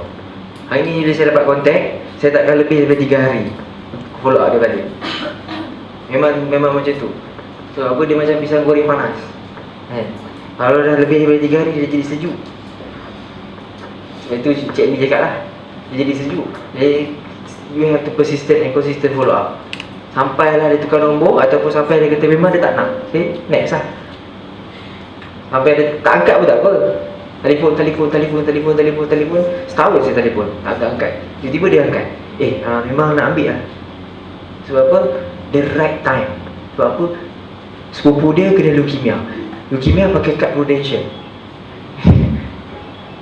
Hari ni bila saya dapat kontak, saya takkan lebih daripada 3 hari follow up dia balik. Memang macam tu. So apa, dia macam pisang goreng panas kalau dah lebih daripada 3 hari, dia jadi sejuk. Sebab itu Cik ni cakap lah, dia jadi sejuk. Jadi you have to persistent and consistent follow up. Sampailah dia tukar nombor, ataupun sampai dia kata memang dia tak nak. Okay, next lah. Sampai dia tak angkat pun tak apa. Telefon. Setahun saya telefon, tak angkat. Tiba-tiba dia angkat. Memang nak ambil lah. Sebab apa? The right time. Sebab apa? Sepupu dia kena leukemia. Leukemia pakai kad Prudential.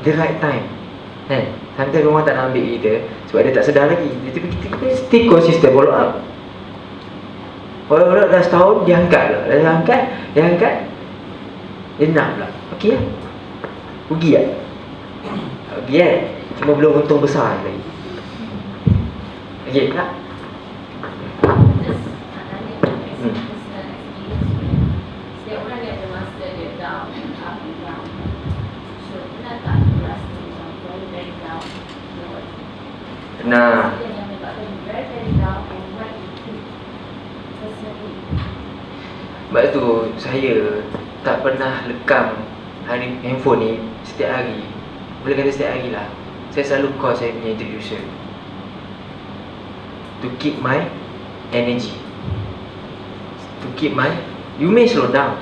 The right time. Sampai orang tak nak ambil kita sebab dia tak sedar lagi. Kita still consistent follow up. Follow up dah setahun, dia angkat lah. Dia angkat. Dia nak pula. Okey lah. Rugi lah. Rugi kan? Cuma belum untung besar lagi. Okey tak? Setiap orang dia ada masa dia down, up and down. So, pernah tak rasa macam very down? Pernah. Yang menyebabkan very down and what you do personally. Sebab tu saya tak pernah lekam handphone ni setiap hari. boleh kata setiap hari lah, saya selalu call saya punya introducer to keep my energy, to keep my, you may slow down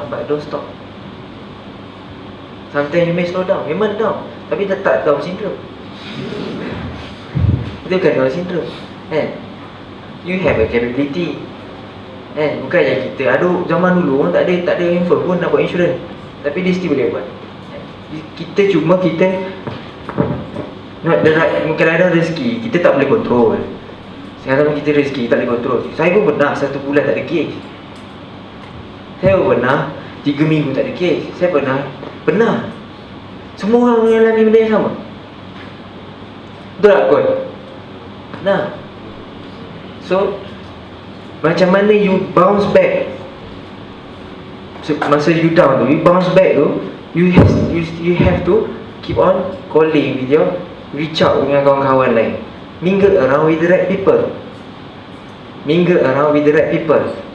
but don't stop. Sometimes you may slow down, memang down, tapi tak Down syndrome. Itu bukan Down syndrome, kan? You have a capability, kan? Bukan yang kita, aduh zaman dulu orang tak ada handphone pun nak buat insurans, tapi dia still boleh buat. Kita not the right, kadang-kadang rezeki kita tak boleh kontrol. Sekarang kita rezeki tak boleh kontrol. Saya pun pernah 1 bulan tak ada kes. Saya pun pernah 3 minggu tak ada kes. Saya pernah. Semua orang mengalami benda yang sama. Betul tak kot? Nah, so macam mana you bounce back? So, masa you down tu, you bounce back tu, you have to keep on calling with your, reach out dengan kawan-kawan lain, mingle around with the right people.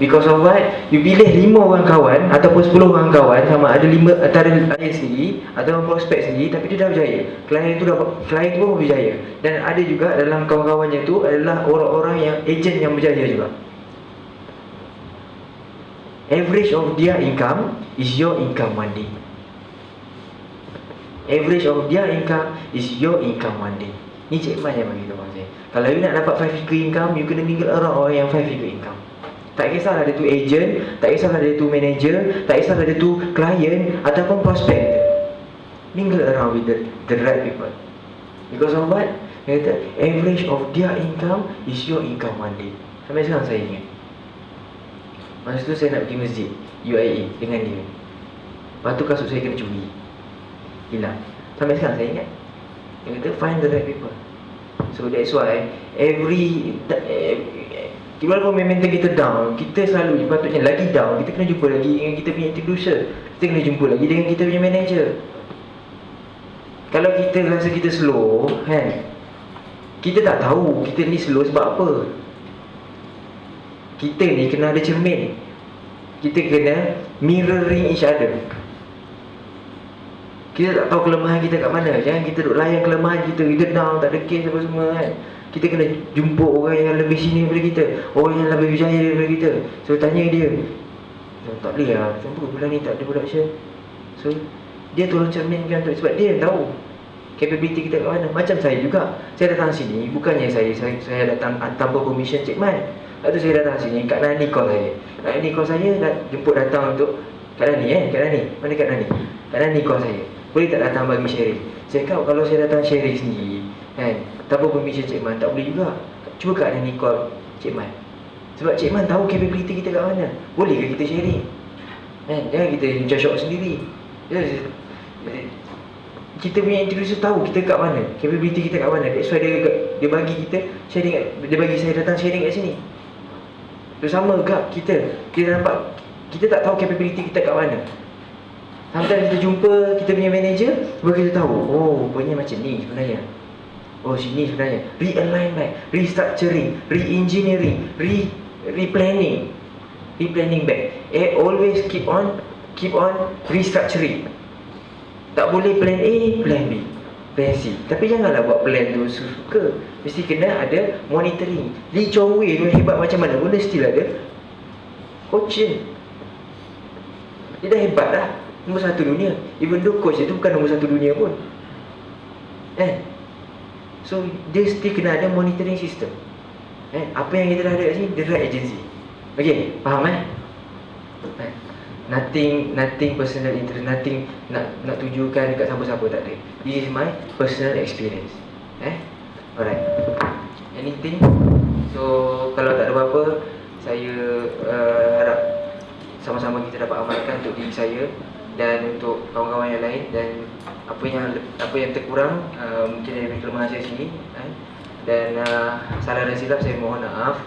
Because of what? You pilih 5 orang kawan ataupun 10 orang kawan, sama ada 5 antara klien sendiri atau prospek sendiri, tapi dia dah berjaya, klien tu pun berjaya. Dan ada juga dalam kawan-kawannya tu adalah orang-orang yang ejen yang berjaya juga. Average of their income is your income one day. Average of their income is your income one day. Ni Cik Man yang bagi tahu saya. Kalau you nak dapat 5 figure income, you kena mingle around orang yang 5 figure income. Tak kisahlah dia tu agent, tak kisahlah dia tu manager, tak kisahlah dia tu client ataupun prospect. Mingle around with the right people. Because of what? Dia kata average of their income is your income one day. Sampai sekarang saya ingat. Masa tu saya nak pergi masjid UIA dengan dia. Lepas tu kasut saya kena curi, hilang. Sampai sekarang saya ingat. Dia kata find the right people. So that's why walaupun mental kita down, kita selalu patutnya lagi down, kita kena jumpa lagi dengan kita punya introducer, kita kena jumpa lagi dengan kita punya manager. Kalau kita rasa kita slow, kan, kita tak tahu kita ni slow sebab apa. Kita ni kena ada cermin, kita kena mirroring each other. Kita tak tahu kelemahan kita kat mana. Jangan kita duk layan kelemahan kita down, tak ada kes apa semua, kan. Kita kena jumpa orang yang lebih sini daripada kita, orang yang lebih berjaya daripada kita. So tanya dia, tak boleh lah, kenapa bulan ni tak ada production. So dia tolong cerminkan tu, sebab dia yang tahu capability kita kat mana. Macam saya juga, saya datang sini bukannya saya datang tanpa permission Cik Man. Lepas tu saya datang sini, Kak Nani call saya. Kak Nani call saya, jemput datang untuk Kak Nani, Kak Nani, mana Kak Nani? Kak Nani call saya, boleh tak datang bagi sharing? Saya kata kalau saya datang sharing sendiri, kan, tanpa permission Cik Man, tak boleh juga. Cuba Kak Nani call Cik Man, sebab Cik Man tahu capability kita kat mana. Boleh ke kita sharing, kan? Jangan kita just shot sendiri. Kita punya introducer tahu kita kat mana, capability kita kat mana. That's why dia bagi kita sharing, dia bagi saya datang sharing kat sini. So sama juga kita nampak, kita tak tahu capability kita kat mana. Sometimes kita jumpa kita punya manager, baru kita tahu, oh rupanya macam ni sebenarnya, oh sini sebenarnya. Realign back, restructuring, re-engineering, replanning back. Always keep on restructuring. Tak boleh plan A, plan B, plan C. Tapi janganlah buat plan tu suka. Mesti kena ada monitoring. Lee Chong Wei tu hebat macam mana pun dia still ada coaching. Dia dah hebat dah, nombor 1 dunia. Even though coach dia tu bukan nombor 1 dunia pun, so dia still kena ada monitoring system. Apa yang kita dah ada kat sini, the right agency. Okay, faham Nothing personal interest, nothing nak tujukan dekat siapa-siapa, tak ada. This is my personal experience. Alright. Anything? So kalau tak ada apa-apa, saya harap sama-sama kita dapat amalkan untuk diri saya dan untuk kawan-kawan yang lain. Dan apa yang terkurang, mungkin ada kelemahan saya sini, dan salah dan silap saya mohon maaf.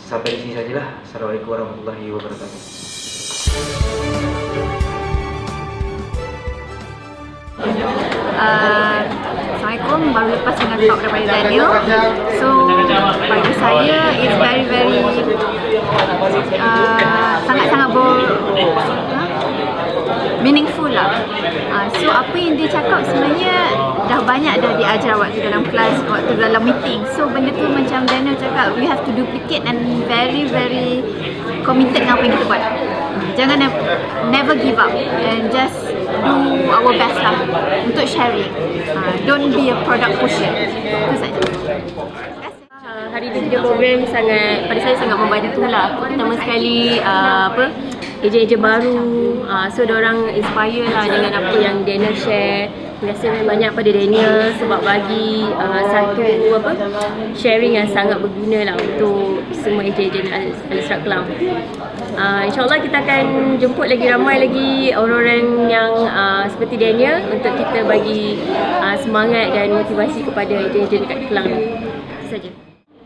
Sampai di sini sajalah. Assalamualaikum warahmatullahi wabarakatuh. Assalamualaikum, baru lepas dengan talk daripada Daniel. So bagi saya it's very sangat-sangat meaningful lah. kelas waktu dalam meeting. So benda tu macam Daniel cakap, we have to duplicate and very committed dengan apa yang kita buat. Jangan never give up and just do our best lah untuk sharing. Don't be a product pusher. Itu saja. Hari ini video program pada saya sangat membantu lah. Pertama sekali ejen-ejen baru, so diorang inspire lah dengan apa yang Daniel share. Terima kasih banyak pada Daniel sebab bagi satu sharing yang sangat berguna lah untuk semua ejen-ejen Al-Ishraq Kelang. InsyaAllah kita akan jemput ramai lagi orang-orang yang seperti Daniel untuk kita bagi semangat dan motivasi kepada ejen-ejen dekat Kelang. Itu saja.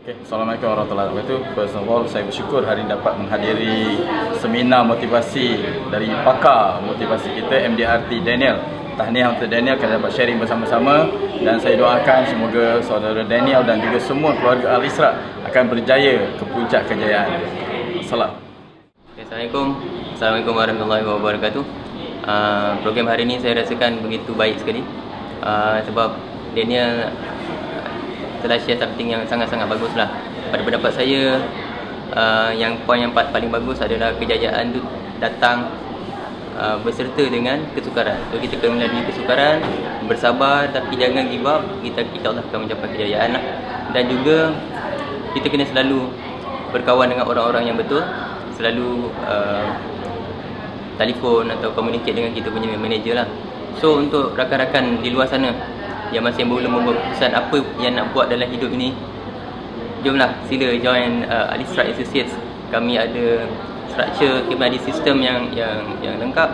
Okay, Assalamualaikum warahmatullahi wabarakatuh. First of all, saya bersyukur hari ini dapat menghadiri seminar motivasi dari pakar motivasi kita, MDRT Daniel. Tahniah untuk Daniel kerana dapat sharing bersama-sama, dan saya doakan semoga saudara Daniel dan juga semua keluarga Al-Ishraq akan berjaya ke puncak kejayaan. Assalamualaikum warahmatullahi wabarakatuh. Program hari ini saya rasakan begitu baik sekali sebab Daniel telah share something yang sangat-sangat bagus lah. Pada pendapat saya, yang poin yang paling bagus adalah kejayaan itu datang berserta dengan kesukaran. So kita kena melalui kesukaran, bersabar tapi jangan give up. Kita Allah akan mencapai kejayaan lah. Dan juga kita kena selalu berkawan dengan orang-orang yang betul, selalu telefon atau communicate dengan kita punya manager lah. So untuk rakan-rakan di luar sana yang masih belum membuat keputusan apa yang nak buat dalam hidup ini, jomlah sila join Al-Ishraq Associates. Kami ada struktur, kami ada sistem yang lengkap,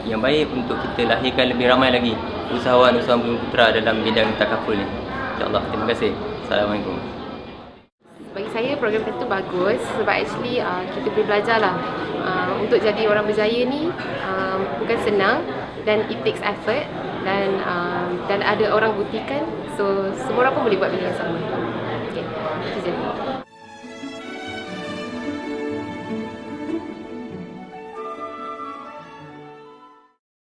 yang baik untuk kita lahirkan lebih ramai lagi usahawan-usahawan Bumi Putra dalam bidang takaful ni. InsyaAllah. Terima kasih. Assalamualaikum. Bagi saya program itu bagus sebab actually kita boleh belajar lah untuk jadi orang berjaya ni bukan senang dan it takes effort dan ada orang buktikan, so semua orang pun boleh buat benda yang sama. Okay, itu je.